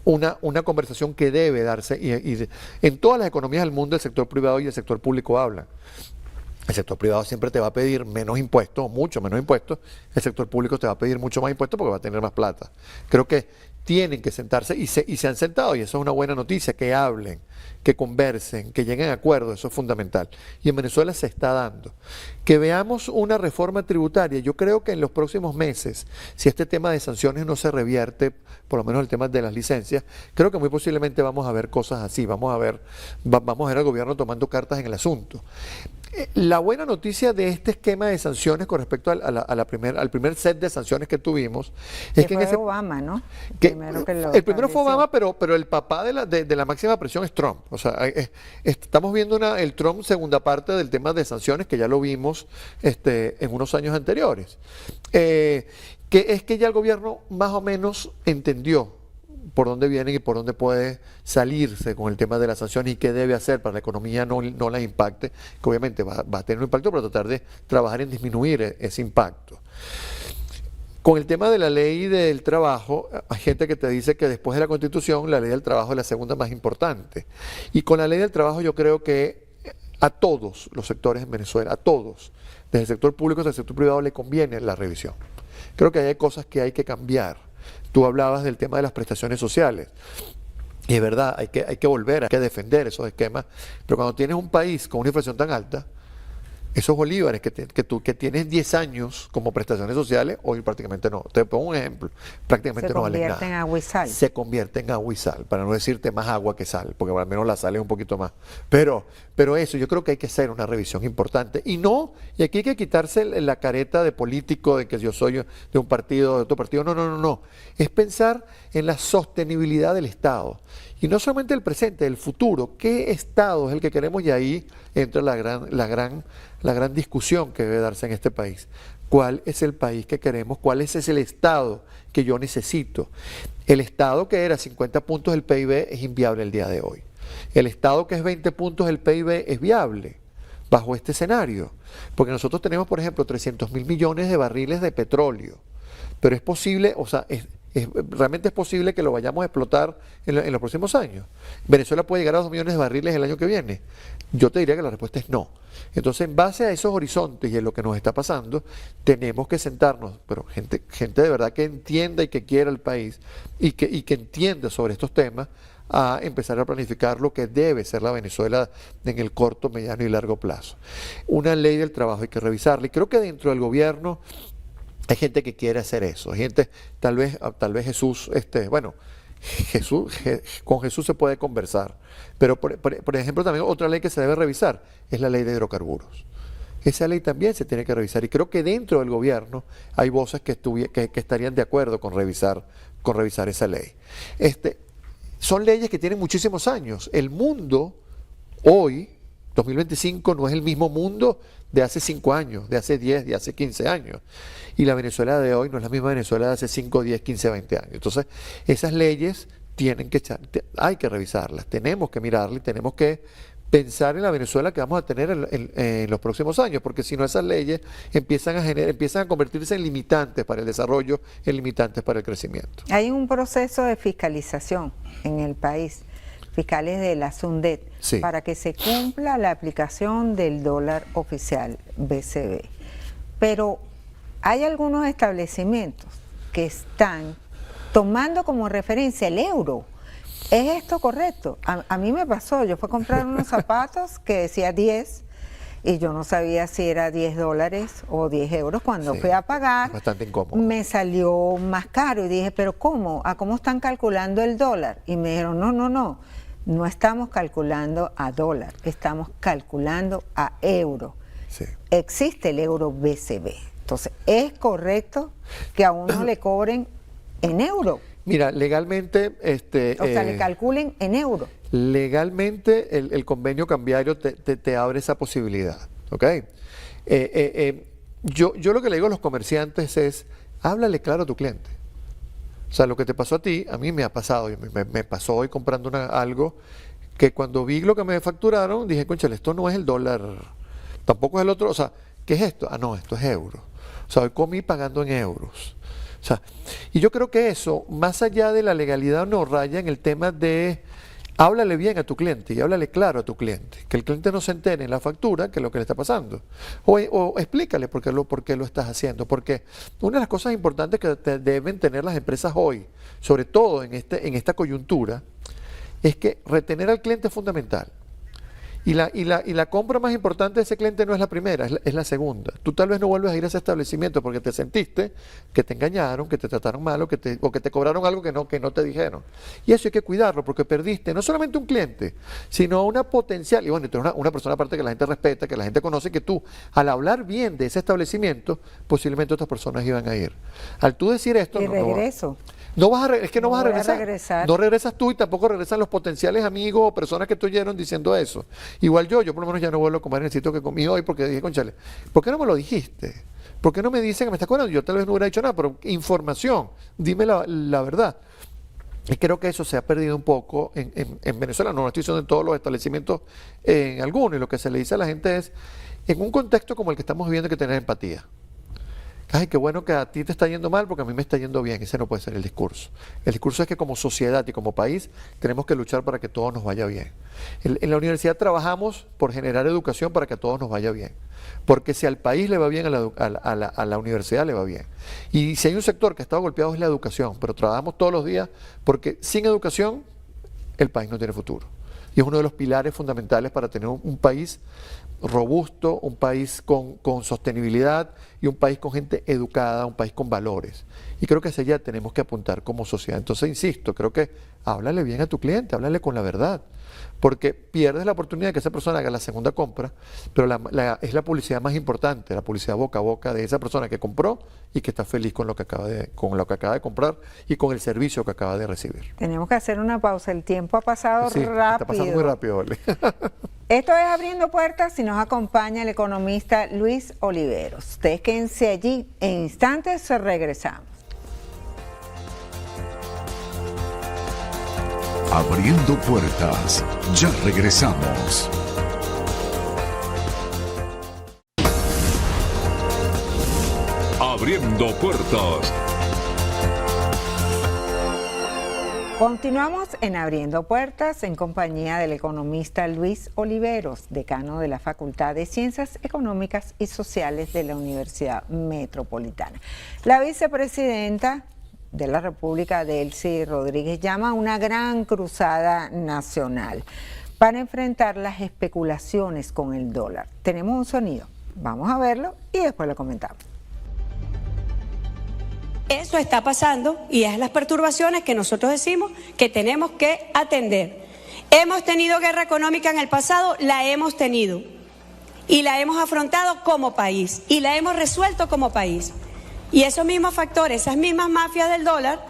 una conversación que debe darse, y en todas las economías del mundo el sector privado y el sector público hablan. El sector privado siempre te va a pedir menos impuestos, mucho menos impuestos. El sector público te va a pedir mucho más impuestos porque va a tener más plata. Creo que tienen que sentarse y se han sentado, y eso es una buena noticia, que hablen, que conversen, que lleguen a acuerdos, eso es fundamental. Y en Venezuela se está dando. Que veamos una reforma tributaria, yo creo que en los próximos meses, si este tema de sanciones no se revierte, por lo menos el tema de las licencias, creo que muy posiblemente vamos a ver cosas así, vamos a ver al gobierno tomando cartas en el asunto. La buena noticia de este esquema de sanciones con respecto al primer set de sanciones que tuvimos es que en ese Obama, ¿no? El primero fue Obama, pero el papá de la máxima presión es Trump. O sea, estamos viendo el Trump segunda parte del tema de sanciones, que ya lo vimos en unos años anteriores. Que es que ya el gobierno más o menos entendió por dónde vienen y por dónde puede salirse con el tema de las sanciones y qué debe hacer para que la economía no las impacte, que obviamente va a tener un impacto, pero tratar de trabajar en disminuir ese impacto. Con el tema de la ley del trabajo, hay gente que te dice que después de la Constitución la ley del trabajo es la segunda más importante. Y con la ley del trabajo yo creo que a todos los sectores en Venezuela, a todos, desde el sector público hasta el sector privado, le conviene la revisión. Creo que hay cosas que hay que cambiar. Tú hablabas del tema de las prestaciones sociales. Y es verdad, hay que volver, hay que defender esos esquemas. Pero cuando tienes un país con una inflación tan alta, esos bolívares que tienes 10 años como prestaciones sociales, hoy prácticamente no. Te pongo un ejemplo, prácticamente no valen nada. Se convierten en agua y sal. Se convierten en agua y sal, para no decirte más agua que sal, porque al menos la sal es un poquito más. Pero eso, yo creo que hay que hacer una revisión importante. Y aquí hay que quitarse la careta de político, de que yo soy de un partido, de otro partido. No. Es pensar en la sostenibilidad del Estado. Y no solamente el presente, el futuro. ¿Qué Estado es el que queremos? Y ahí entra la gran discusión que debe darse en este país. ¿Cuál es el país que queremos? ¿Cuál es el Estado que yo necesito? El Estado que era 50 puntos del PIB es inviable el día de hoy. El Estado que es 20 puntos del PIB es viable. bajo este escenario. Porque nosotros tenemos, por ejemplo, 300.000 millones de barriles de petróleo. Pero es posible, o sea, realmente es posible que lo vayamos a explotar en los próximos años. Venezuela puede llegar a 2 millones de barriles el año que viene. Yo te diría que la respuesta es no. Entonces, en base a esos horizontes y en lo que nos está pasando, tenemos que sentarnos, pero gente de verdad que entienda y que quiera el país y que entienda sobre estos temas, a empezar a planificar lo que debe ser la Venezuela en el corto, mediano y largo plazo. Una ley del trabajo hay que revisarla, y creo que dentro del gobierno hay gente que quiere hacer eso. Hay gente, tal vez Jesús, con Jesús se puede conversar. Pero, por ejemplo, también otra ley que se debe revisar es la ley de hidrocarburos. Esa ley también se tiene que revisar. Y creo que dentro del gobierno hay voces que estarían de acuerdo con revisar esa ley. Son leyes que tienen muchísimos años. El mundo hoy, 2025, no es el mismo mundo de hace 5 años, de hace 10, de hace 15 años. Y la Venezuela de hoy no es la misma Venezuela de hace 5, 10, 15, 20 años. Entonces, esas leyes hay que revisarlas, tenemos que mirarlas y tenemos que pensar en la Venezuela que vamos a tener en los próximos años, porque si no, esas leyes empiezan a convertirse en limitantes para el desarrollo, en limitantes para el crecimiento. Hay un proceso de fiscalización en el país, fiscales de la SUNDET, sí, para que se cumpla la aplicación del dólar oficial BCB. Pero hay algunos establecimientos que están tomando como referencia el euro. ¿Es esto correcto? A mí me pasó, yo fui a comprar unos zapatos que decía 10 y yo no sabía si era $10 o 10 euros. Cuando fui a pagar, bastante incómodo, me salió más caro y dije, ¿pero cómo? ¿A cómo están calculando el dólar? Y me dijeron, no estamos calculando a dólar, estamos calculando a euro. Sí. Existe el euro BCB. Entonces, ¿es correcto que a uno le cobren en euro? Mira, legalmente... o sea, le calculen en euro. Legalmente el convenio cambiario te abre esa posibilidad, ¿ok? Yo lo que le digo a los comerciantes es, háblale claro a tu cliente. O sea, lo que te pasó a ti, a mí me ha pasado. Me pasó hoy comprando algo que cuando vi lo que me facturaron, dije, cónchale, esto no es el dólar, tampoco es el otro. O sea, ¿qué es esto? Ah, no, esto es euro. O sea, hoy comí pagando en euros. O sea, y yo creo que eso, más allá de la legalidad, no raya en el tema de háblale bien a tu cliente y háblale claro a tu cliente, que el cliente no se entere en la factura que es lo que le está pasando, o explícale por qué lo estás haciendo, porque una de las cosas importantes que deben tener las empresas hoy, sobre todo en esta coyuntura, es que retener al cliente es fundamental. Y la compra más importante de ese cliente no es la primera, es la segunda. Tú tal vez no vuelves a ir a ese establecimiento porque te sentiste que te engañaron, que te trataron mal o que te cobraron algo que no te dijeron. Y eso hay que cuidarlo porque perdiste no solamente un cliente, sino una potencial, y bueno, una persona aparte que la gente respeta, que la gente conoce, que tú, al hablar bien de ese establecimiento, posiblemente otras personas iban a ir. Al tú decir esto... Y regreso. No vas a regresar. No regresas tú y tampoco regresan los potenciales amigos o personas que te oyeron diciendo eso. Igual yo por lo menos ya no vuelvo a comer en el sitio que comí hoy porque dije, cónchale, ¿por qué no me lo dijiste? ¿Por qué no me dicen que me estás cobrando? Yo tal vez no hubiera dicho nada, pero información, dime la verdad. Y creo que eso se ha perdido un poco en Venezuela, no estoy diciendo en todos los establecimientos, en algunos, y lo que se le dice a la gente es, en un contexto como el que estamos viviendo hay que tener empatía. Ay, qué bueno que a ti te está yendo mal porque a mí me está yendo bien. Ese no puede ser el discurso. El discurso es que como sociedad y como país tenemos que luchar para que todo nos vaya bien. En la universidad trabajamos por generar educación para que a todos nos vaya bien. Porque si al país le va bien, a la universidad le va bien. Y si hay un sector que ha estado golpeado es la educación, pero trabajamos todos los días porque sin educación el país no tiene futuro. Y es uno de los pilares fundamentales para tener un país robusto, un país con sostenibilidad y un país con gente educada, un país con valores. Y creo que hacia allá tenemos que apuntar como sociedad. Entonces, insisto, creo que háblale bien a tu cliente, háblale con la verdad, porque pierdes la oportunidad de que esa persona haga la segunda compra, pero es la publicidad más importante, la publicidad boca a boca de esa persona que compró y que está feliz con lo que acaba de comprar y con el servicio que acaba de recibir. Tenemos que hacer una pausa, el tiempo ha pasado rápido. Está pasando muy rápido, Oli. Esto es Abriendo Puertas y nos acompaña el economista Luis Oliveros. Ustedes quédense allí, en instantes regresamos. Abriendo Puertas, ya regresamos. Abriendo puertas. Continuamos en Abriendo Puertas en compañía del economista Luis Oliveros, decano de la Facultad de Ciencias Económicas y Sociales de la Universidad Metropolitana. La vicepresidenta de la República, Delcy Rodríguez, llama a una gran cruzada nacional para enfrentar las especulaciones con el dólar. Tenemos un sonido, vamos a verlo y después lo comentamos. Eso está pasando y es las perturbaciones que nosotros decimos que tenemos que atender. ¿Hemos tenido guerra económica en el pasado? La hemos tenido y la hemos afrontado como país y la hemos resuelto como país. Y esos mismos factores, esas mismas mafias del dólar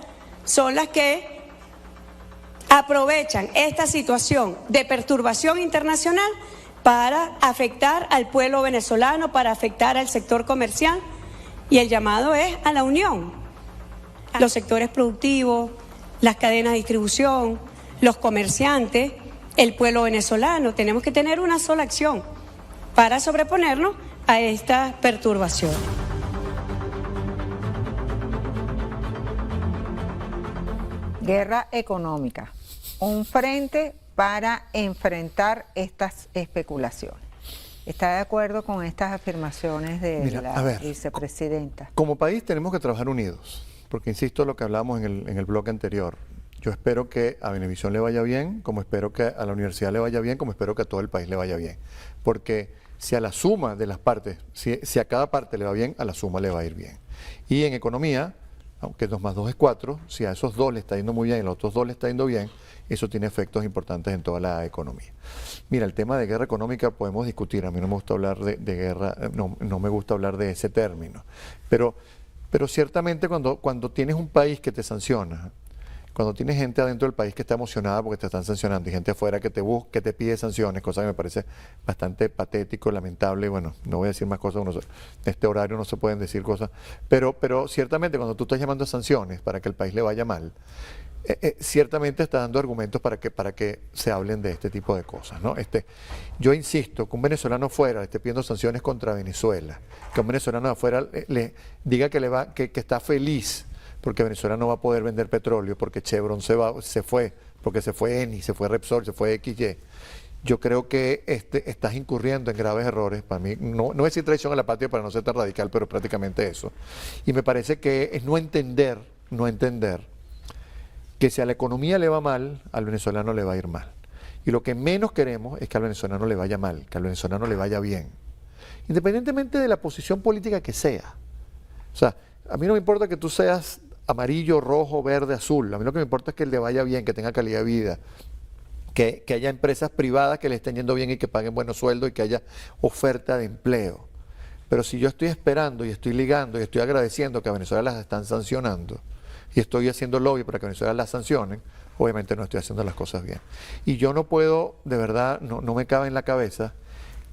son las que aprovechan esta situación de perturbación internacional para afectar al pueblo venezolano, para afectar al sector comercial, y el llamado es a la unión. Los sectores productivos, las cadenas de distribución, los comerciantes, el pueblo venezolano, tenemos que tener una sola acción para sobreponernos a esta perturbación. Guerra económica, un frente para enfrentar estas especulaciones. ¿Está de acuerdo con estas afirmaciones de la vicepresidenta? Como país tenemos que trabajar unidos, porque insisto en lo que hablábamos en el bloque anterior. Yo espero que a Venevisión le vaya bien, como espero que a la universidad le vaya bien, como espero que a todo el país le vaya bien. Porque si a la suma de las partes, si a cada parte le va bien, a la suma le va a ir bien. Y en economía, aunque 2 más 2 es 4, si a esos 2 le está yendo muy bien y a los otros 2 le está yendo bien, eso tiene efectos importantes en toda la economía. Mira, el tema de guerra económica podemos discutir, a mí no me gusta hablar de guerra, no me gusta hablar de ese término, pero ciertamente cuando tienes un país que te sanciona, cuando tienes gente adentro del país que está emocionada porque te están sancionando y gente afuera que te busca, que te pide sanciones, cosa que me parece bastante patético, lamentable, y bueno, no voy a decir más cosas, en este horario no se pueden decir cosas, pero ciertamente cuando tú estás llamando a sanciones para que el país le vaya mal, ciertamente está dando argumentos para que se hablen de este tipo de cosas, ¿no? Yo insisto, que un venezolano fuera esté pidiendo sanciones contra Venezuela, que un venezolano afuera le diga que está feliz porque Venezuela no va a poder vender petróleo, porque Chevron se fue, porque se fue Eni, se fue Repsol, se fue XY. Yo creo que estás incurriendo en graves errores. Para mí, no es decir traición a la patria para no ser tan radical, pero prácticamente eso. Y me parece que es no entender que si a la economía le va mal, al venezolano le va a ir mal. Y lo que menos queremos es que al venezolano le vaya mal, que al venezolano le vaya bien. Independientemente de la posición política que sea. O sea, a mí no me importa que tú seas amarillo, rojo, verde, azul. A mí lo que me importa es que le vaya bien, que tenga calidad de vida, que haya empresas privadas que le estén yendo bien y que paguen buenos sueldos y que haya oferta de empleo. Pero si yo estoy esperando y estoy ligando y estoy agradeciendo que a Venezuela las están sancionando y estoy haciendo lobby para que Venezuela las sancionen, obviamente no estoy haciendo las cosas bien. Y yo no puedo, de verdad, no me cabe en la cabeza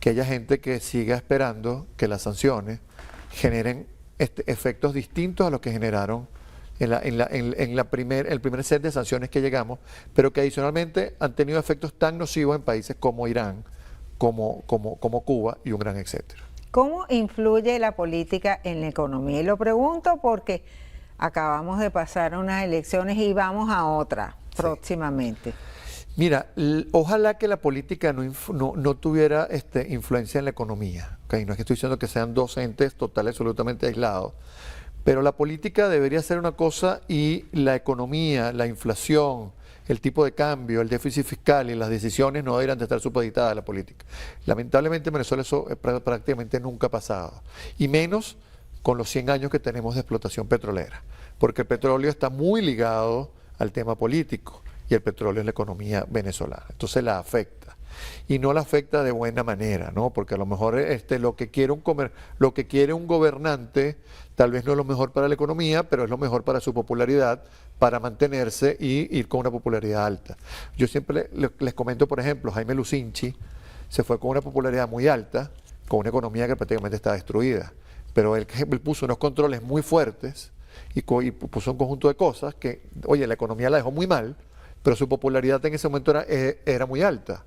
que haya gente que siga esperando que las sanciones generen efectos distintos a los que generaron el primer set de sanciones que llegamos, pero que adicionalmente han tenido efectos tan nocivos en países como Irán, como Cuba y un gran etcétera. ¿Cómo influye la política en la economía? Y lo pregunto porque acabamos de pasar unas elecciones y vamos a otra próximamente. Mira, ojalá que la política no tuviera influencia en la economía. ¿Okay? No es que estoy diciendo que sean dos entes total absolutamente aislados, pero la política debería ser una cosa y la economía, la inflación, el tipo de cambio, el déficit fiscal y las decisiones no deberían de estar supeditadas a la política. Lamentablemente en Venezuela eso prácticamente nunca ha pasado, y menos con los 100 años que tenemos de explotación petrolera, porque el petróleo está muy ligado al tema político y el petróleo es la economía venezolana, entonces la afecta. Y no la afecta de buena manera, ¿no? Porque a lo mejor lo que quiere un gobernante tal vez no es lo mejor para la economía, pero es lo mejor para su popularidad, para mantenerse y ir con una popularidad alta. Yo siempre les comento, por ejemplo, Jaime Lucinchi se fue con una popularidad muy alta, con una economía que prácticamente está destruida, pero él puso unos controles muy fuertes y puso un conjunto de cosas que, oye, la economía la dejó muy mal, pero su popularidad en ese momento era muy alta.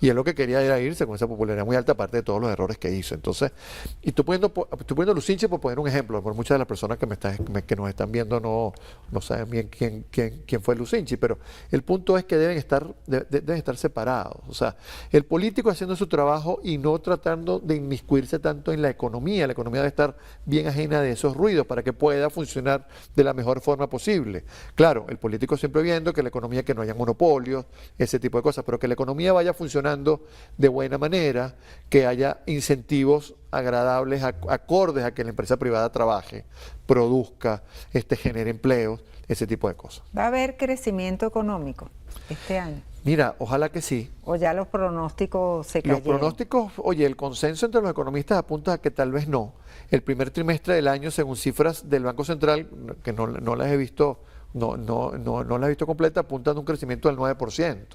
Y él lo que quería era irse con esa popularidad muy alta, aparte de todos los errores que hizo. Entonces, y estoy poniendo Lucinchi por poner un ejemplo, por muchas de las personas que nos están viendo no saben bien quién fue Lucinchi, pero el punto es que deben estar separados. O sea, el político haciendo su trabajo y no tratando de inmiscuirse tanto en la economía. La economía debe estar bien ajena de esos ruidos para que pueda funcionar de la mejor forma posible. Claro, el político siempre viendo que la economía, que no haya monopolios, ese tipo de cosas, pero que la economía vaya funcionando de buena manera, que haya incentivos agradables, acordes a que la empresa privada trabaje, produzca, genere empleos, ese tipo de cosas. ¿Va a haber crecimiento económico este año? Mira, ojalá que sí. ¿O ya los pronósticos se cayeron? Los pronósticos, oye, el consenso entre los economistas apunta a que tal vez no. El primer trimestre del año, según cifras del Banco Central, que no las he visto, no las he visto completa, apuntan a un crecimiento del 9%.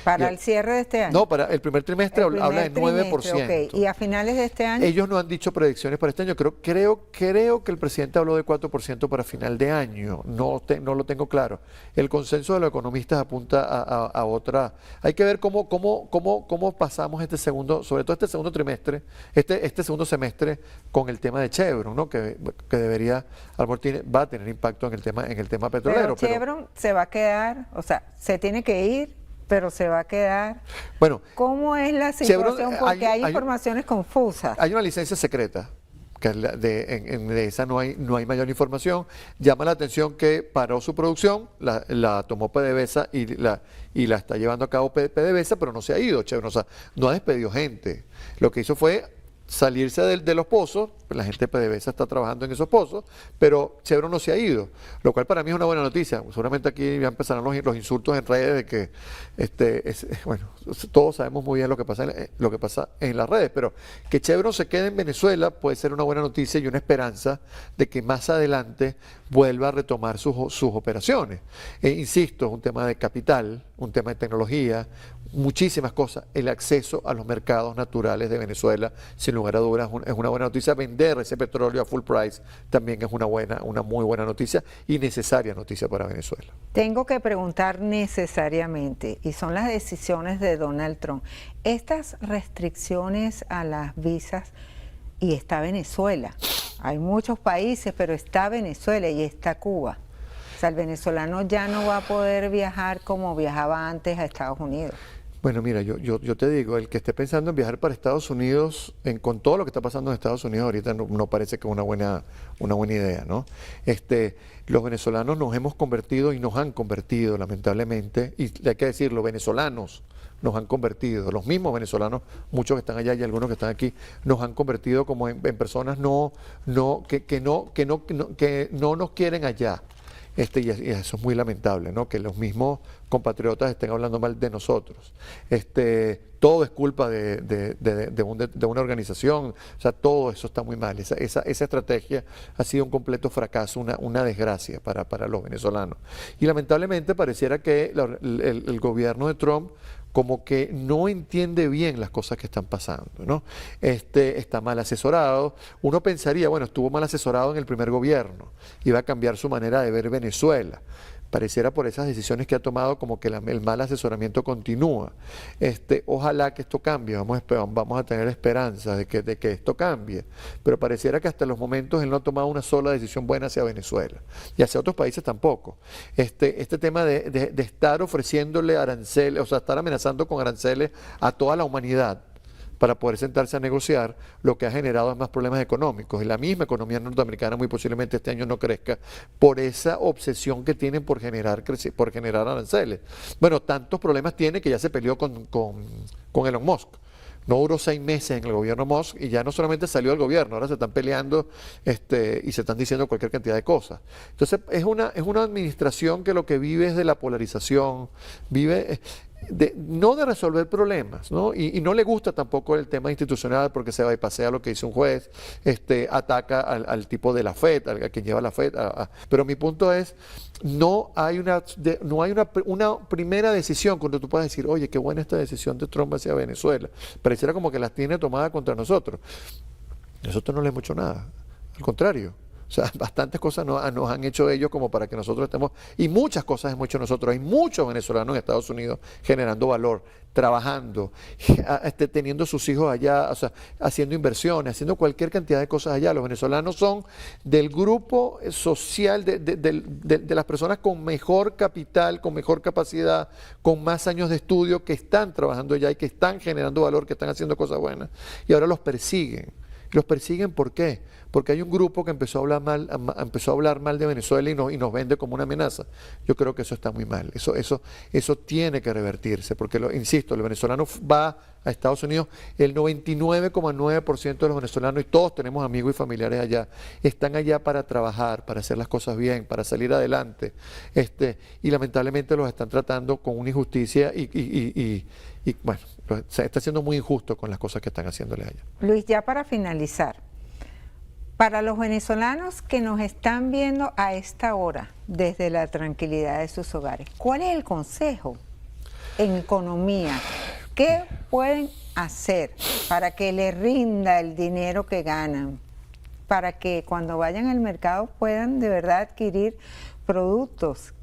¿Para el cierre de este año? No, para el primer trimestre habla de 9%. Okay. ¿Y a finales de este año? Ellos no han dicho predicciones para este año. Creo que el presidente habló de 4% para final de año. No lo tengo claro. El consenso de los economistas apunta a otra. Hay que ver cómo pasamos sobre todo este segundo trimestre, este segundo semestre con el tema de Chevron, ¿no? Que debería, a lo mejor va a tener impacto en el tema petrolero. Pero Chevron se va a quedar, o sea, se tiene que ir, pero se va a quedar. Bueno, ¿cómo es la situación? Chevron, porque hay informaciones confusas. Hay una licencia secreta, que de esa no hay mayor información. Llama la atención que paró su producción, la tomó PDVSA y la está llevando a cabo PDVSA, pero no se ha ido Chevron, o sea, no ha despedido gente. Lo que hizo fue salirse de los pozos, la gente de PDVSA está trabajando en esos pozos, pero Chevron no se ha ido, lo cual para mí es una buena noticia. Seguramente aquí ya empezarán los insultos en redes de que, bueno, todos sabemos muy bien lo que pasa en las redes, pero que Chevron se quede en Venezuela puede ser una buena noticia y una esperanza de que más adelante vuelva a retomar sus operaciones. Insisto, es un tema de capital, un tema de tecnología, muchísimas cosas. El acceso a los mercados naturales de Venezuela, sin lugar a dudas, es una buena noticia. Vender ese petróleo a full price también es una muy buena noticia y necesaria noticia para Venezuela. Tengo que preguntar necesariamente, y son las decisiones de Donald Trump, estas restricciones a las visas, y está Venezuela. Hay muchos países, pero está Venezuela y está Cuba. O sea, el venezolano ya no va a poder viajar como viajaba antes a Estados Unidos. Bueno, mira, yo te digo, el que esté pensando en viajar para Estados Unidos, con todo lo que está pasando en Estados Unidos ahorita, no parece que es una buena idea, ¿no? Los venezolanos nos hemos convertido y nos han convertido, lamentablemente, y hay que decirlo, venezolanos nos han convertido, los mismos venezolanos, muchos que están allá y algunos que están aquí, nos han convertido como en personas que no nos quieren allá. Y eso es muy lamentable, ¿no? Que los mismos compatriotas estén hablando mal de nosotros. Todo es culpa de una organización, o sea, todo eso está muy mal. Esa estrategia ha sido un completo fracaso, una desgracia para los venezolanos. Y lamentablemente pareciera que el gobierno de Trump como que no entiende bien las cosas que están pasando, ¿no? Está mal asesorado. Uno pensaría, bueno, estuvo mal asesorado en el primer gobierno, iba a cambiar su manera de ver Venezuela. Pareciera por esas decisiones que ha tomado como que el mal asesoramiento continúa. Ojalá que esto cambie, vamos a tener esperanza de que esto cambie, pero pareciera que hasta los momentos él no ha tomado una sola decisión buena hacia Venezuela y hacia otros países tampoco. Este tema de estar ofreciéndole aranceles, o sea, estar amenazando con aranceles a toda la humanidad para poder sentarse a negociar, lo que ha generado es más problemas económicos. Y la misma economía norteamericana muy posiblemente este año no crezca por esa obsesión que tienen por generar aranceles. Bueno, tantos problemas tiene que ya se peleó con Elon Musk. No duró 6 meses en el gobierno Musk y ya no solamente salió del gobierno, ahora se están peleando y se están diciendo cualquier cantidad de cosas. Entonces es una administración que lo que vive es de la polarización, vive no de resolver problemas, ¿no? Y no le gusta tampoco el tema institucional porque se bypassea lo que dice un juez, ataca al tipo de la FED, a quien lleva la FED. Pero mi punto es, no hay una primera decisión cuando tú puedas decir, oye, qué buena esta decisión de Trump hacia Venezuela. Pareciera como que las tiene tomada contra nosotros. Nosotros no le hemos hecho nada, al contrario. O sea, bastantes cosas nos han hecho ellos como para que nosotros estemos, y muchas cosas hemos hecho nosotros. Hay muchos venezolanos en Estados Unidos generando valor, trabajando, teniendo sus hijos allá, o sea, haciendo inversiones, haciendo cualquier cantidad de cosas allá. Los venezolanos son del grupo social de las personas con mejor capital, con mejor capacidad, con más años de estudio, que están trabajando allá y que están generando valor, que están haciendo cosas buenas. Y ahora los persiguen. ¿Los persiguen por qué? Porque hay un grupo que empezó a hablar mal de Venezuela y nos vende como una amenaza. Yo creo que eso está muy mal. Eso tiene que revertirse, porque, insisto, el venezolano va a Estados Unidos, el 99,9% de los venezolanos, y todos tenemos amigos y familiares allá, están allá para trabajar, para hacer las cosas bien, para salir adelante, y lamentablemente los están tratando con una injusticia y bueno, se está siendo muy injusto con las cosas que están haciéndole allá. Luis, ya para finalizar, para los venezolanos que nos están viendo a esta hora desde la tranquilidad de sus hogares, ¿cuál es el consejo en economía? ¿Qué pueden hacer para que les rinda el dinero que ganan? Para que cuando vayan al mercado puedan de verdad adquirir productos.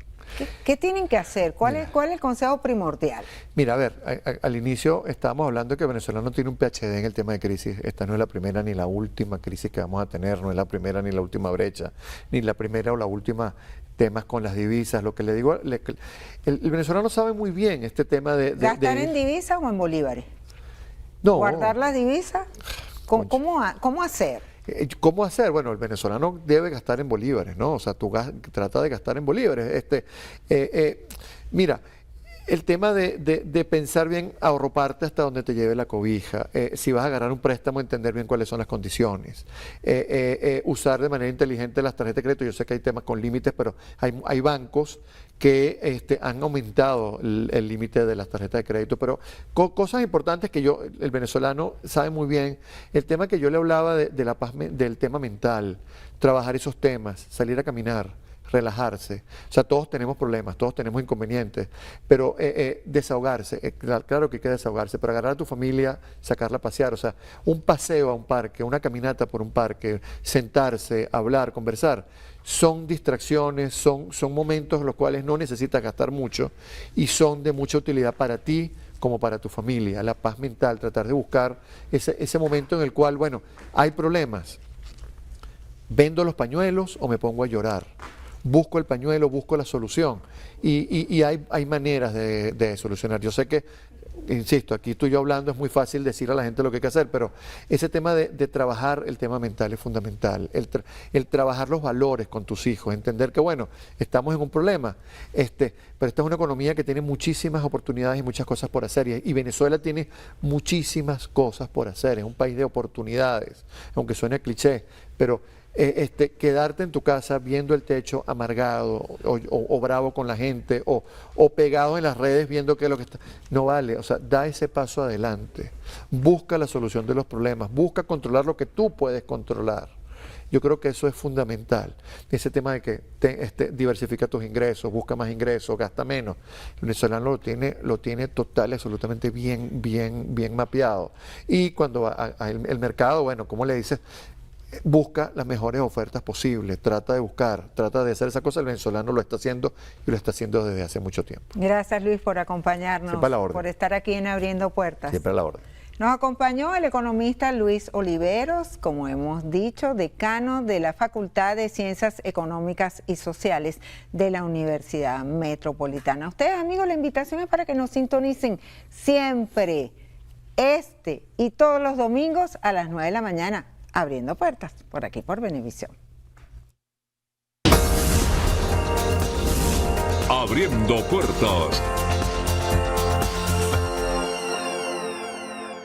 ¿Qué tienen que hacer? ¿Cuál es el consejo primordial? Mira, a ver, al inicio estábamos hablando de que Venezuela no tiene un PhD en el tema de crisis. Esta no es la primera ni la última crisis que vamos a tener, no es la primera ni la última brecha, ni la primera o la última temas con las divisas. Lo que le digo, el venezolano sabe muy bien este tema de... ¿Gastar en divisas o en bolívares? No. ¿Guardar las divisas? ¿Cómo hacer? ¿Cómo hacer? Bueno, el venezolano debe gastar en bolívares, ¿no? O sea, tú trata de gastar en bolívares. Mira, el tema de pensar bien, ahorroparte hasta donde te lleve la cobija. Si vas a agarrar un préstamo, entender bien cuáles son las condiciones. Usar de manera inteligente las tarjetas de crédito. Yo sé que hay temas con límites, pero hay bancos que han aumentado el límite de las tarjetas de crédito, pero cosas importantes que el venezolano sabe muy bien. El tema que yo le hablaba de la paz, del tema mental, trabajar esos temas, salir a caminar, relajarse. O sea, todos tenemos problemas, todos tenemos inconvenientes, pero desahogarse, claro que hay que desahogarse, pero agarrar a tu familia, sacarla a pasear, o sea, un paseo a un parque, una caminata por un parque, sentarse, hablar, conversar, son distracciones, son momentos en los cuales no necesitas gastar mucho y son de mucha utilidad para ti como para tu familia. La paz mental, tratar de buscar ese momento en el cual, bueno, hay problemas, vendo los pañuelos o me pongo a llorar. Busco el pañuelo, busco la solución y hay maneras de solucionar. Yo sé que, insisto, aquí tú y yo hablando es muy fácil decir a la gente lo que hay que hacer, pero ese tema de trabajar el tema mental es fundamental, el trabajar los valores con tus hijos, entender que, bueno, estamos en un problema, pero esta es una economía que tiene muchísimas oportunidades y muchas cosas por hacer, y Venezuela tiene muchísimas cosas por hacer, es un país de oportunidades, aunque suene cliché, pero quedarte en tu casa viendo el techo amargado o bravo con la gente o pegado en las redes viendo qué es lo que está, no vale. O sea, da ese paso adelante, busca la solución de los problemas, busca controlar lo que tú puedes controlar. Yo creo que eso es fundamental, ese tema de que diversifica tus ingresos, busca más ingresos, gasta menos. El venezolano lo tiene total y absolutamente bien mapeado. Y cuando va al mercado, bueno, ¿cómo le dices? Busca las mejores ofertas posibles, trata de hacer esa cosa. El venezolano lo está haciendo y lo está haciendo desde hace mucho tiempo. Gracias, Luis, por acompañarnos, siempre a la orden, por estar aquí en Abriendo Puertas. Siempre a la orden. Nos acompañó el economista Luis Oliveros, como hemos dicho, decano de la Facultad de Ciencias Económicas y Sociales de la Universidad Metropolitana. A ustedes, amigos, la invitación es para que nos sintonicen siempre, y todos los domingos a las 9 de la mañana. Abriendo Puertas, por aquí por Venevisión. Abriendo Puertas.